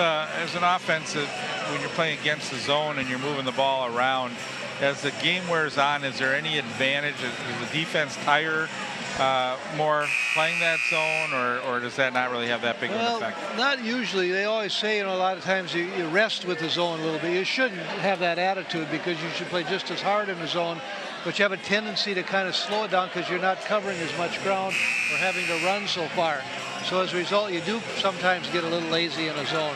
an offense, when you're playing against the zone and you're moving the ball around, as the game wears on, is there any advantage? Does the defense tire more playing that zone, or does that not really have that big of an effect? Not usually. They always say, a lot of times you rest with the zone a little bit. You shouldn't have that attitude because you should play just as hard in the zone, but you have a tendency to kind of slow it down because you're not covering as much ground or having to run so far. So as a result, you do sometimes get a little lazy in a zone.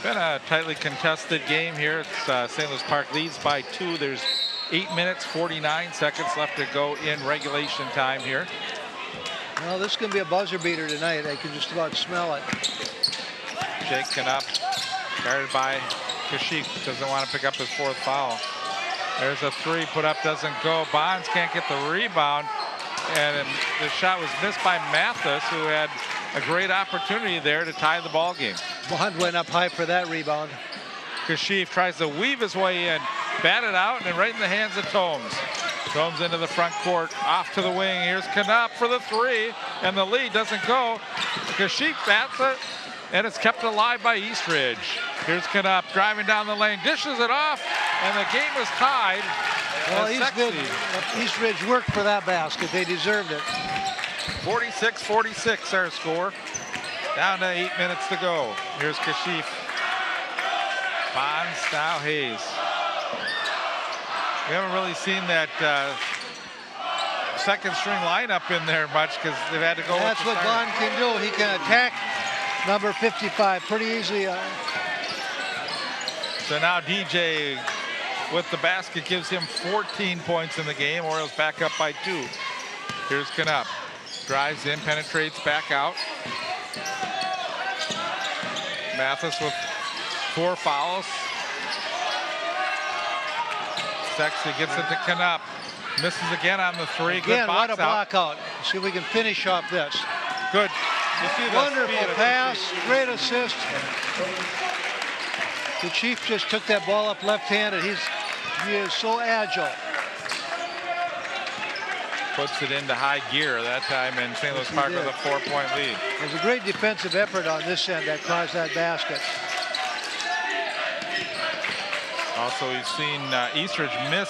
Been a tightly contested game here. It's St. Louis Park leads by 2. There's 8 minutes, 49 seconds left to go in regulation time here. Well, this is going to be a buzzer beater tonight. I can just about smell it. Shaken up, guarded by Kashif. Doesn't want to pick up his 4th foul. There's a 3 put up, doesn't go. Bonds can't get the rebound. And the shot was missed by Mathis, who had a great opportunity there to tie the ball game. Bond went up high for that rebound. Kashif tries to weave his way in, bat it out, and right in the hands of Tomes. Tomes into the front court, off to the wing. Here's Knupp for the 3, and the lead doesn't go. Kashif bats it, and it's kept alive by Eastridge. Here's Knupp driving down the lane, dishes it off, and the game is tied. Well, Eastridge worked for that basket. They deserved it. 46-46 our score. Down to 8 minutes to go. Here's Kashif. Bonds, now Hayes. We haven't really seen that second string lineup in there much because they've had to go. That's what Bond can do. He can attack number 55 pretty easily. So now DJ with the basket gives him 14 points in the game. Orioles back up by 2. Here's Knupp. Drives in, penetrates back out. Mathis with 4 fouls. Sexy gets it to Knupp. Misses again on the 3. Again, good box what a block out. See if we can finish off this. Good. You see the wonderful pass, great assist. The Chief just took that ball up left-handed. He is so agile. Puts it into high gear that time, and St. Louis Park with a 4-point lead. There's a great defensive effort on this end that caused that basket. Also, we've seen Eastridge miss.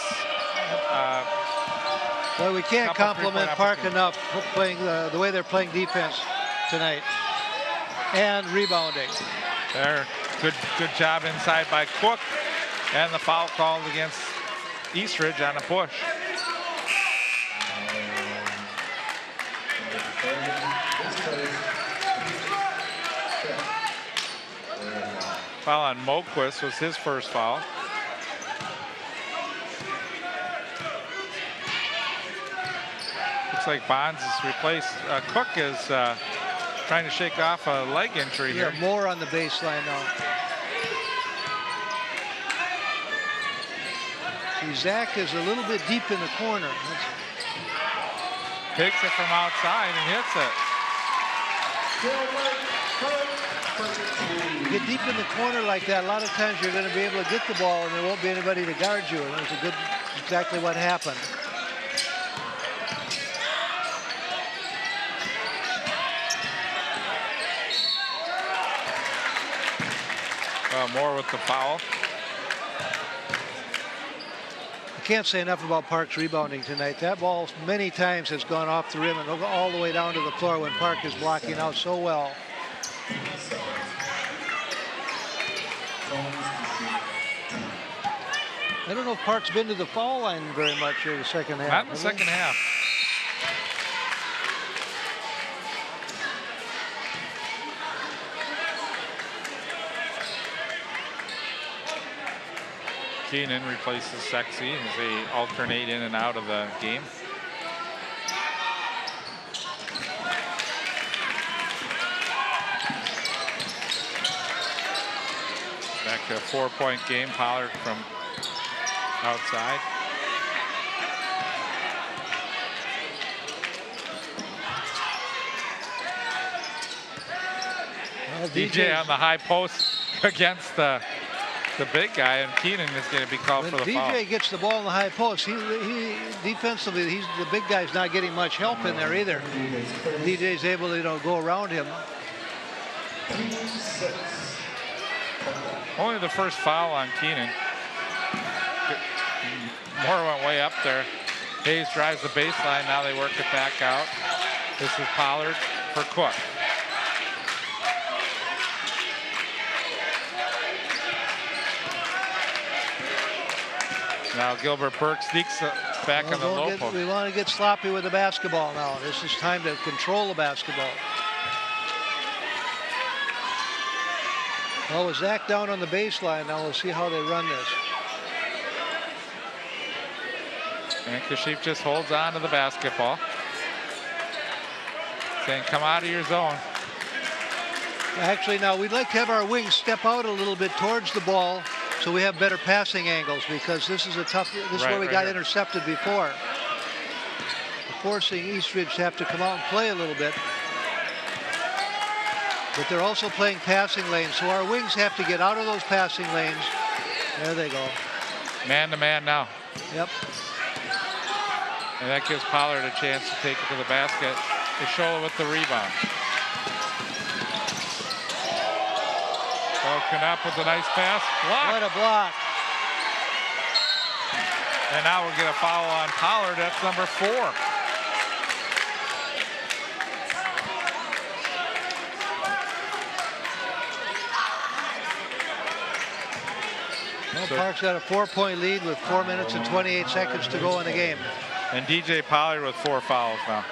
Well, we can't compliment Park enough playing the way they're playing defense tonight and rebounding. There, good job inside by Cook, and the foul called against Eastridge on a push. Foul on Moquist was his first foul. Looks like Bonds is replaced. Cook is trying to shake off a leg injury here. More on the baseline now. See, Zach is a little bit deep in the corner. Takes it from outside and hits it. You get deep in the corner like that, a lot of times you're going to be able to get the ball and there won't be anybody to guard you. And it was exactly what happened. Moore with the foul. I can't say enough about Park's rebounding tonight. That ball many times has gone off the rim and all the way down to the floor when Park is blocking out so well. I don't know if Park's been to the foul line very much in the second half. Not in the second half. Keenan replaces Sexy as they alternate in and out of the game. Back to a 4-point game. Pollard from outside. Well, DJ on the high post against the big guy, and Keenan is going to be called for the foul. DJ gets the ball in the high post. He defensively, the big guy's not getting much help in there either. DJ's able to go around him. Only the first foul on Keenan. Moore went way up there. Hayes drives the baseline. Now they work it back out. This is Pollard for Cook. Now Gilbert Burke sneaks back on the low post. We want to get sloppy with the basketball now. This is time to control the basketball. Well, with Zach down on the baseline, now we'll see how they run this. And Kashif just holds on to the basketball. Saying, come out of your zone. Actually, now we'd like to have our wings step out a little bit towards the ball so we have better passing angles, because this is where we got intercepted before. Forcing Eastridge to have to come out and play a little bit. But they're also playing passing lanes, so our wings have to get out of those passing lanes. There they go. Man to man now. Yep. And that gives Pollard a chance to take it to the basket. Ishola with the rebound. Broken up with a nice pass. Block. What a block. And now we'll get a foul on Pollard. That's number 4. Well, Park's got a 4-point lead with 4 minutes and 28 seconds to go in the game. And DJ Pollard with 4 fouls now.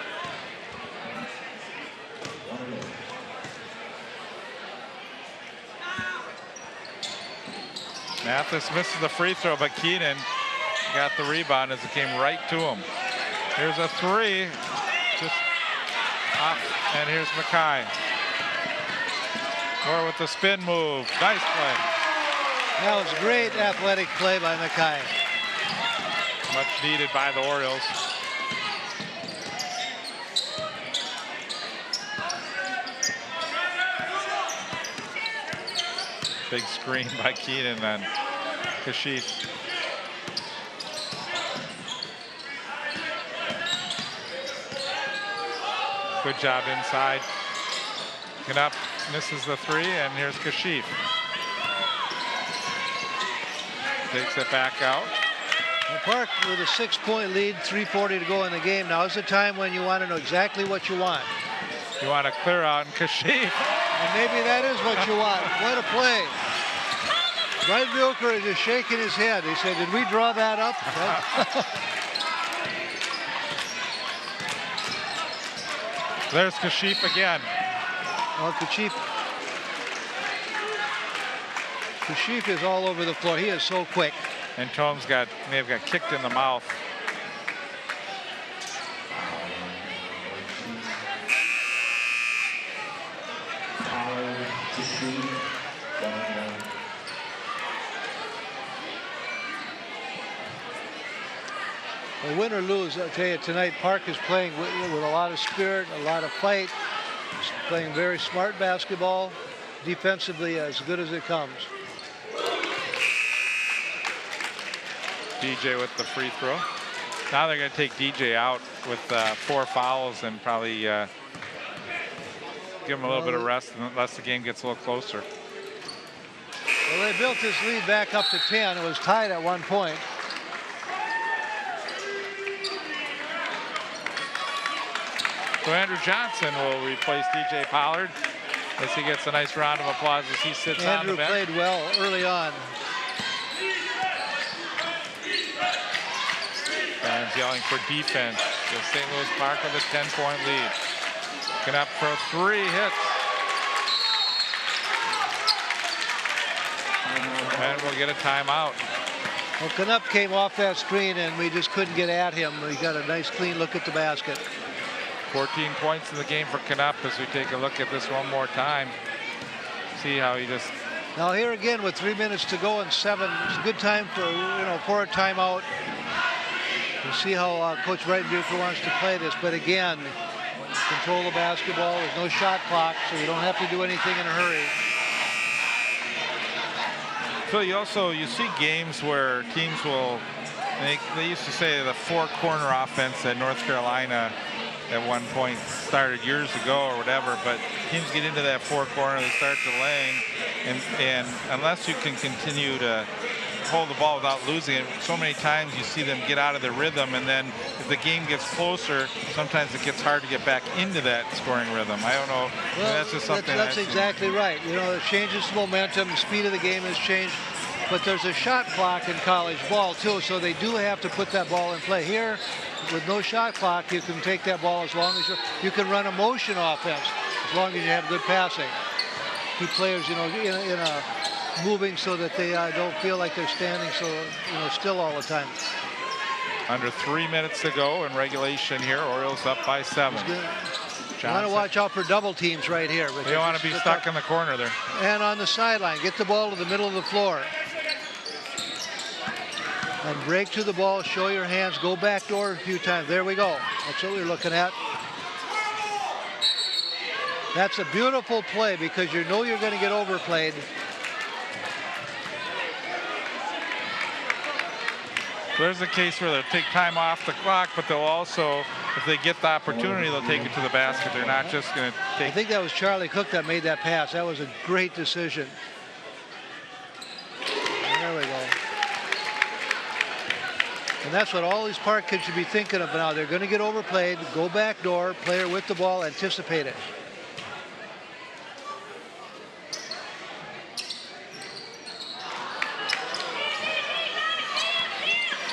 Mathis misses the free throw, but Keenan got the rebound as it came right to him. Here's a 3. Just off. And here's Mackay. Moore with the spin move. Nice play. That was great athletic play by Mackay. Much needed by the Orioles. Big screen by Keenan and Kashif. Good job inside. Knupp misses the 3, and here's Kashif. Takes it back out. Well, Park with a 6-point lead, 3:40 to go in the game. Now is the time when you want to know exactly what you want. You want to clear out and Kashif. And maybe that is what you want. What a play. Brian Bilker is just shaking his head. He said, did we draw that up? There's Kashif again. Well, Kashif is all over the floor. He is so quick. And Tomes may have got kicked in the mouth. Well, win or lose, I'll tell you, tonight Park is playing with a lot of spirit, a lot of fight. He's playing very smart basketball, defensively as good as it comes. DJ with the free throw. Now they're going to take DJ out with 4 fouls and probably give him a little bit of rest unless the game gets a little closer. Well, they built this lead back up to 10. It was tied at one point. So Andrew Johnson will replace DJ Pollard as he gets a nice round of applause as he sits on the bench. Andrew played well early on. Fans yelling for defense. The St. Louis Park with a 10-point lead. Knupp for 3 hits. And we'll get a timeout. Well, Canup came off that screen, and we just couldn't get at him. We got a nice, clean look at the basket. 14 points in the game for Canup as we take a look at this one more time. See how he just... Now here again with 3 minutes to go and 7. It's a good time for a timeout. We'll see how Coach Breitenbucher wants to play this. But again, control the basketball. There's no shot clock, so you don't have to do anything in a hurry. Phil, you see games where teams will, they used to say the four-corner offense at North Carolina at one point started years ago or whatever, but teams get into that four-corner, they start delaying, and unless you can continue to hold the ball without losing it, so many times you see them get out of the rhythm, and then if the game gets closer, sometimes it gets hard to get back into that scoring rhythm. I don't know. Well, that's just something. That's exactly right. It changes momentum, the speed of the game has changed, but there's a shot clock in college ball too, so they do have to put that ball in play. Here, with no shot clock, you can take that ball as long as you can run a motion offense as long as you have good passing. Keep players, in a moving so that they don't feel like they're standing still all the time. Under 3 minutes to go in regulation here. Orioles up by 7. You want to watch out for double teams right here. You don't want to be stuck in the corner there. And on the sideline, get the ball to the middle of the floor. And break to the ball, show your hands, go back door a few times. There we go. That's what we're looking at. That's a beautiful play because you know you're going to get overplayed. There's a case where they'll take time off the clock, but they'll also, if they get the opportunity, they'll take it to the basket. They're not just going to take... I think that was Charlie Cook that made that pass. That was a great decision. There we go. And that's what all these Park kids should be thinking of now. They're going to get overplayed, go back door, player with the ball, anticipate it.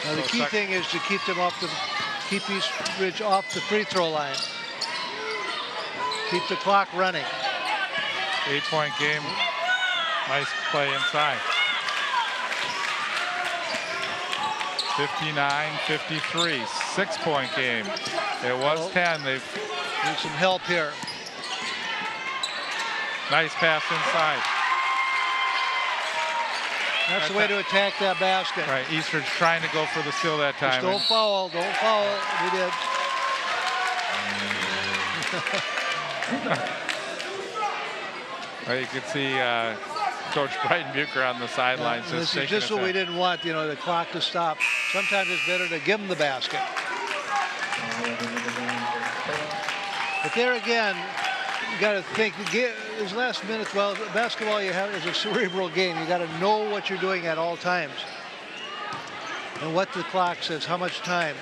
Now the key thing is to keep East Ridge off the free throw line. Keep the clock running. 8-point game. Nice play inside. 59-53, 6-point game. It was 10. They've need some help here. Nice pass inside. That's the way to attack that basket. Right, Eastridge trying to go for the steal that time. Just don't foul, don't foul. We did. Well, you can see Coach Breitenbucher on the sidelines. This is just what we didn't want, the clock to stop. Sometimes it's better to give them the basket. But there again, you got to think, these last minutes, well, basketball you have is a cerebral game. You got to know what you're doing at all times. And what the clock says, how much time.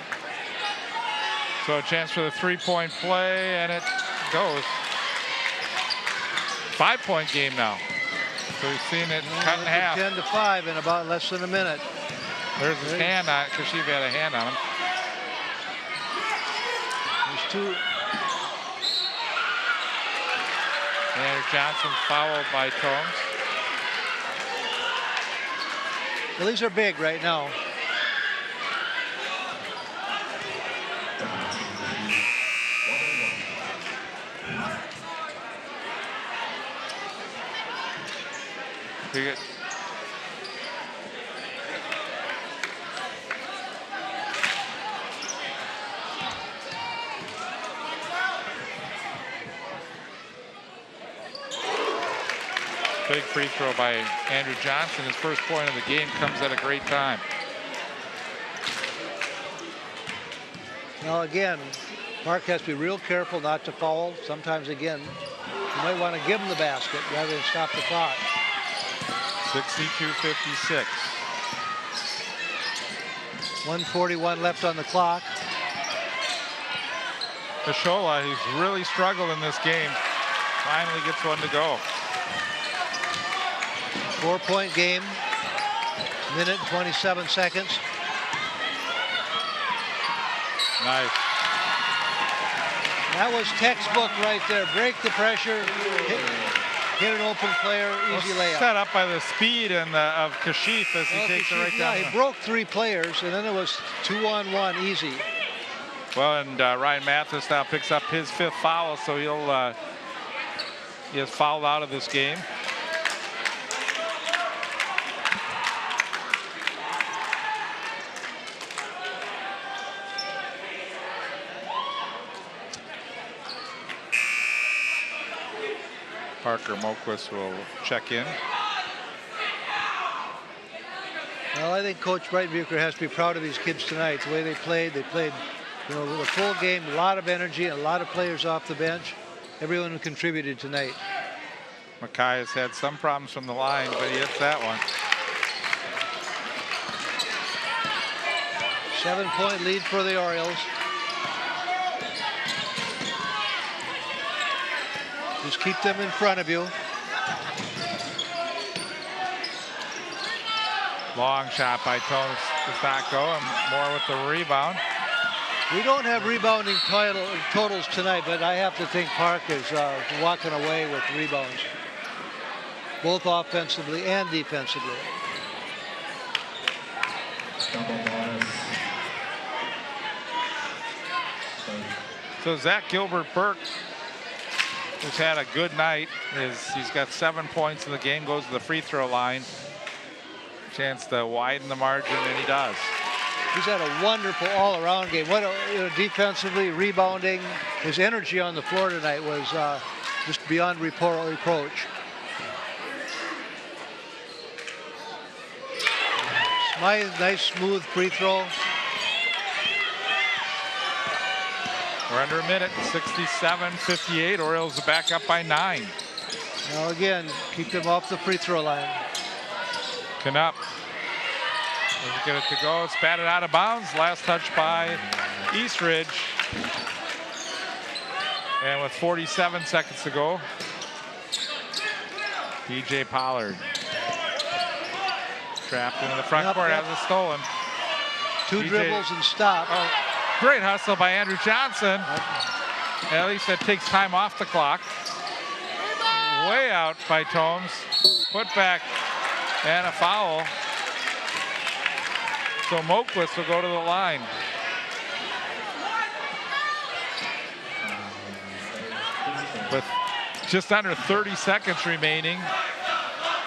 So a chance for the three-point play, and it goes. 5-point game now. So we've seen it cut in half. 10-5 in about less than a minute. There's his hand on it, because she had a hand on him. There's two. Andrew Johnson fouled by Combs. Well, these are big right now. Big free throw by Andrew Johnson. His first point of the game comes at a great time. Now again, Mark has to be real careful not to foul. Sometimes again, you might want to give him the basket rather than stop the clock. 62-56. 1:41 left on the clock. Pishola, who's really struggled in this game, finally gets one to go. 4-point game. Minute and 27 seconds. Nice. That was textbook right there. Break the pressure. hit an open player, easy layup. Set up by the speed and of Kashif as he takes it right down. Yeah, he broke 3 players, and then it was 2-on-1 easy. Well, and Ryan Mathis now picks up his 5th foul, so he has fouled out of this game. Parker Moquist will check in. Well, I think Coach Breitenbucher has to be proud of these kids tonight. The way they played, you know, the full game, a lot of energy, and a lot of players off the bench. Everyone who contributed tonight. Mackay has had some problems from the line, but he hits that one. 7-point lead for the Orioles. Just keep them in front of you. Long shot by Tones does not go, and Moore with the rebound. We don't have rebounding totals tonight, but I have to think Park is walking away with rebounds, both offensively and defensively. So Zach Gilbert Burke has had a good night. He's got 7 points in the game, goes to the free throw line. Chance to widen the margin, and he does. He's had a wonderful all-around game. What defensively, rebounding, his energy on the floor tonight was just beyond reproach. Nice, smooth free throw. We're under a minute, 67-58. Orioles are back up by 9. Now again, keep them off the free throw line. Knupp doesn't get it to go. It's batted out of bounds. Last touch by Eastridge. And with 47 seconds to go, DJ Pollard trapped into the front court, has it stolen. 2 dribbles and stop. Oh, great hustle by Andrew Johnson. At least that takes time off the clock. Way out by Tomes. Put back and a foul. So Moquist will go to the line. With just under 30 seconds remaining,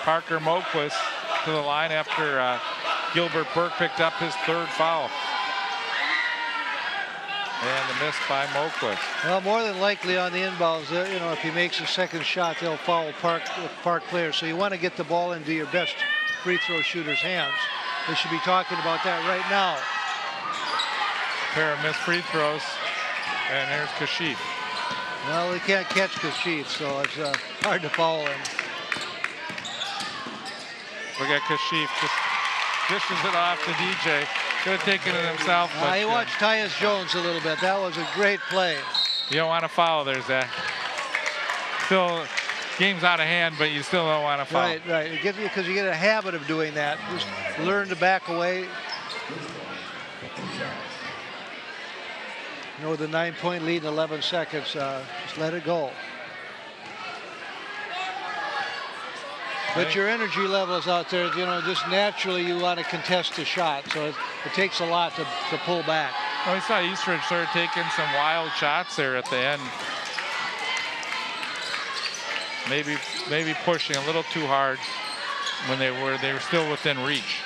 Parker Moquist to the line after Gilbert Burke picked up his 3rd foul. And the miss by Moquist. Well, more than likely on the inbounds, you know, if he makes a 2nd shot, they'll foul Park players. So you want to get the ball into your best free throw shooter's hands. They should be talking about that right now. A pair of missed free throws. And here's Kashif. Well, they can't catch Kashif, so it's hard to foul him. Look at Kashif, just dishes it off to DJ. Could have taken it himself. But he watched Tyus Jones a little bit. That was a great play. You don't want to foul there, Zach. Still, game's out of hand, but you still don't want to foul. Right. Because you get a habit of doing that. Just learn to back away. You know, with a 9-point lead in 11 seconds, just let it go. But your energy levels out there, you know, just naturally you want to contest the shot. So it takes a lot to pull back. Well, we saw Eastridge started taking some wild shots there at the end. Maybe pushing a little too hard when they were still within reach.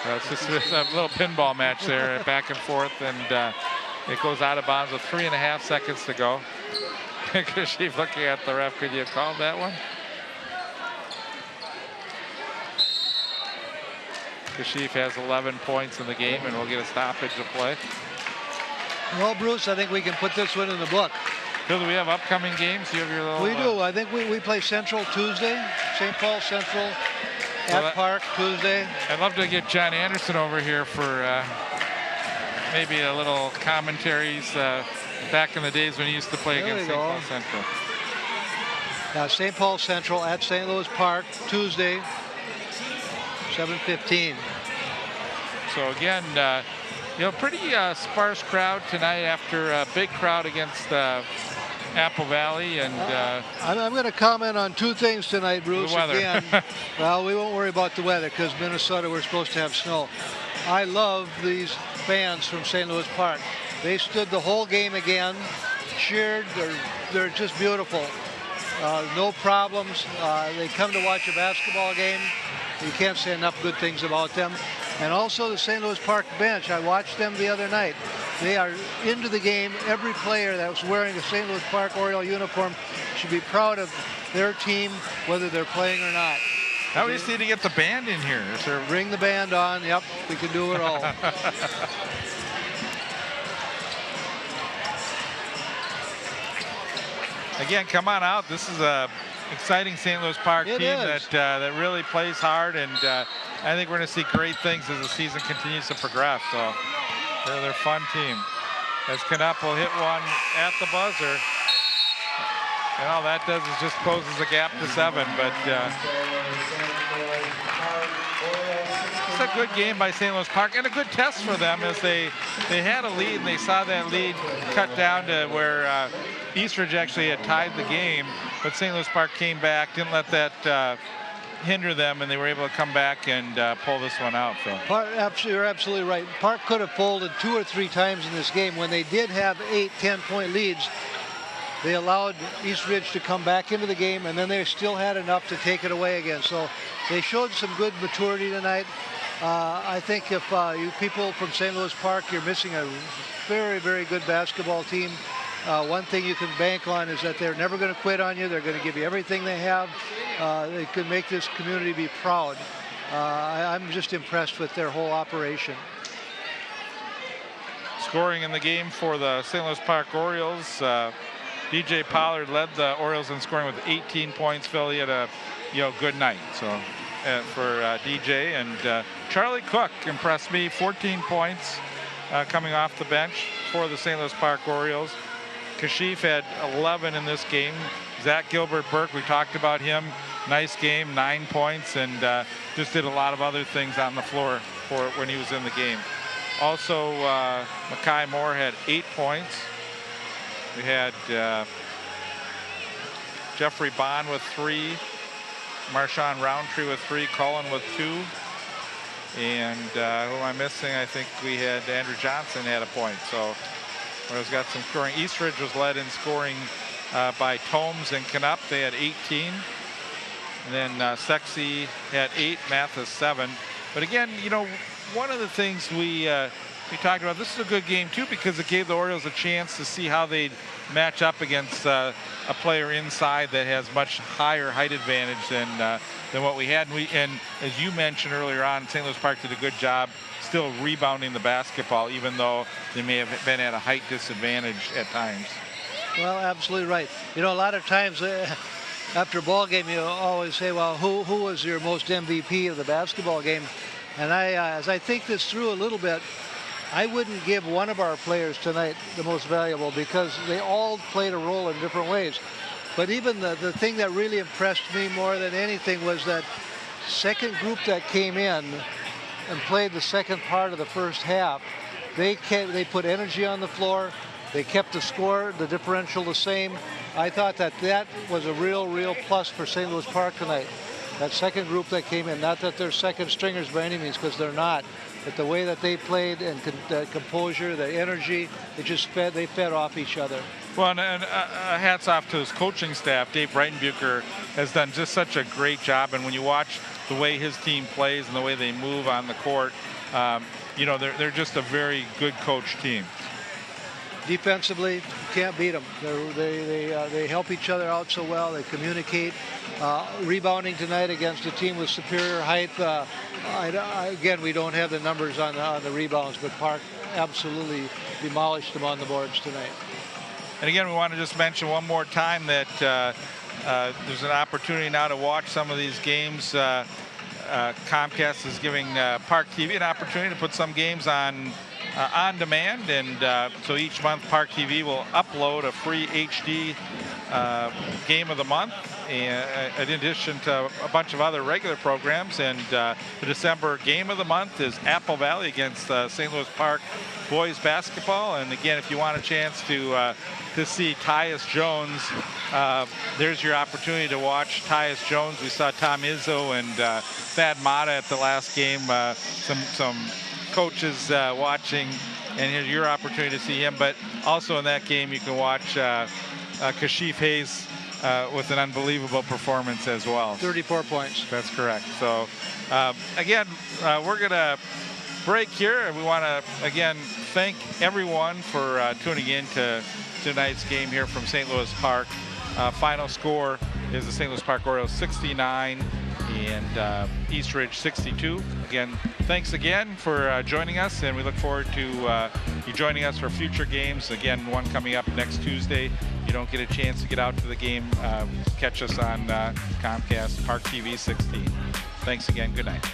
It's just a little pinball match there, back and forth, and it goes out of bounds with 3.5 seconds to go. Kashif looking at the ref. Could you have called that one? Kashif has 11 points in the game, and we'll get a stoppage of play. Well, Bruce, I think we can put this one in the book. Bill, do we have upcoming games? You have your little, we do. I think we play Central Tuesday. St. Paul Central at Park Tuesday. I'd love to get John Anderson over here for maybe a little commentaries back in the days when he used to play against St. Paul Central. Now, St. Paul Central at St. Louis Park Tuesday, 7:15. So again, Pretty sparse crowd tonight after a big crowd against Apple Valley. And I'm going to comment on two things tonight, Bruce. The weather. Again, well, we won't worry about the weather because Minnesota, we're supposed to have snow. I love these fans from St. Louis Park. They stood the whole game again, cheered. They're just beautiful. No problems. They come to watch a basketball game. You can't say enough good things about them. And also the St. Louis Park bench. I watched them the other night. They are into the game. Every player that was wearing a St. Louis Park Oriole uniform should be proud of their team, whether they're playing or not. Now we just need to get the band in here. Bring the band on. Yep, we can do it all. Again, come on out. This is a exciting St. Louis Park team that really plays hard, and I think we're going to see great things as the season continues to progress. So they're a fun team. As Knupp will hit one at the buzzer, and all that does is just closes the gap to 7. But it's a good game by St. Louis Park and a good test for them as they had a lead and they saw that lead cut down to where Eastridge actually had tied the game, but St. Louis Park came back, didn't let that hinder them, and they were able to come back and pull this one out. So you're absolutely right. Park could have folded 2 or 3 times in this game. When they did have 8, 10-point leads, they allowed Eastridge to come back into the game, and then they still had enough to take it away again. So they showed some good maturity tonight. I think if you people from St. Louis Park, you're missing a very, very good basketball team. One thing you can bank on is that they're never going to quit on you. They're going to give you everything they have. They could make this community be proud. I'm just impressed with their whole operation. Scoring in the game for the St. Louis Park Orioles, DJ Pollard led the Orioles in scoring with 18 points. Phil, he had a good night. So for DJ, and Charlie Cook impressed me, 14 points coming off the bench for the St. Louis Park Orioles. Kashif had 11 in this game. Zach Gilbert-Burke, we talked about him. Nice game, 9 points, and just did a lot of other things on the floor for when he was in the game. Also, Makai Moore had 8 points. We had Jeffrey Bond with 3, Marshawn Roundtree with 3, Cullen with 2, and who am I missing? I think we had Andrew Johnson had a point. So Orioles got some scoring. Eastridge was led in scoring by Tomes and Knupp. They had 18. And then Sexy had 8, Mathis 7. But again, one of the things we talked about, this is a good game too because it gave the Orioles a chance to see how they'd match up against a player inside that has much higher height advantage than what we had. And as you mentioned earlier on, St. Louis Park did a good job still rebounding the basketball, even though they may have been at a height disadvantage at times. Well, absolutely right. A lot of times after a ball game, you always say, well, who was your most MVP of the basketball game? And as I think this through a little bit, I wouldn't give one of our players tonight the most valuable because they all played a role in different ways. But even the thing that really impressed me more than anything was that second group that came in and played the second part of the first half. They put energy on the floor. They kept the score, the differential the same. I thought that was a real plus for St. Louis Park tonight. That second group that came in, not that they're second stringers by any means, because they're not, but the way that they played and the composure, the energy, they fed off each other. Well, and hats off to his coaching staff. Dave Breitenbucher has done just such a great job, and when you watch the way his team plays and the way they move on the court, they're just a very good coach team. Defensively, you can't beat them. They help each other out so well. They communicate. Rebounding tonight against a team with superior height. Again, we don't have the numbers on the rebounds, but Park absolutely demolished them on the boards tonight. And again, we want to just mention one more time that there's an opportunity now to watch some of these games. Comcast is giving Park TV an opportunity to put some games on demand, and so each month Park TV will upload a free HD game of the month in addition to a bunch of other regular programs. And the December game of the month is Apple Valley against St. Louis Park boys basketball. And again, if you want a chance to see Tyus Jones, there's your opportunity to watch Tyus Jones. We saw Tom Izzo and Thad Mata at the last game. Some coaches watching, and here's your opportunity to see him. But also in that game, you can watch Kashif Hayes with an unbelievable performance as well. 34 points. That's correct. So again, we're going to break here, and we want to again thank everyone for tuning in to tonight's game here from St. Louis Park. Final score is the St. Louis Park Orioles 69 and East Ridge 62. Again, thanks again for joining us, and we look forward to you joining us for future games. Again, one coming up next Tuesday. You don't get a chance to get out to the game, catch us on Comcast Park TV 16. Thanks again. Good night.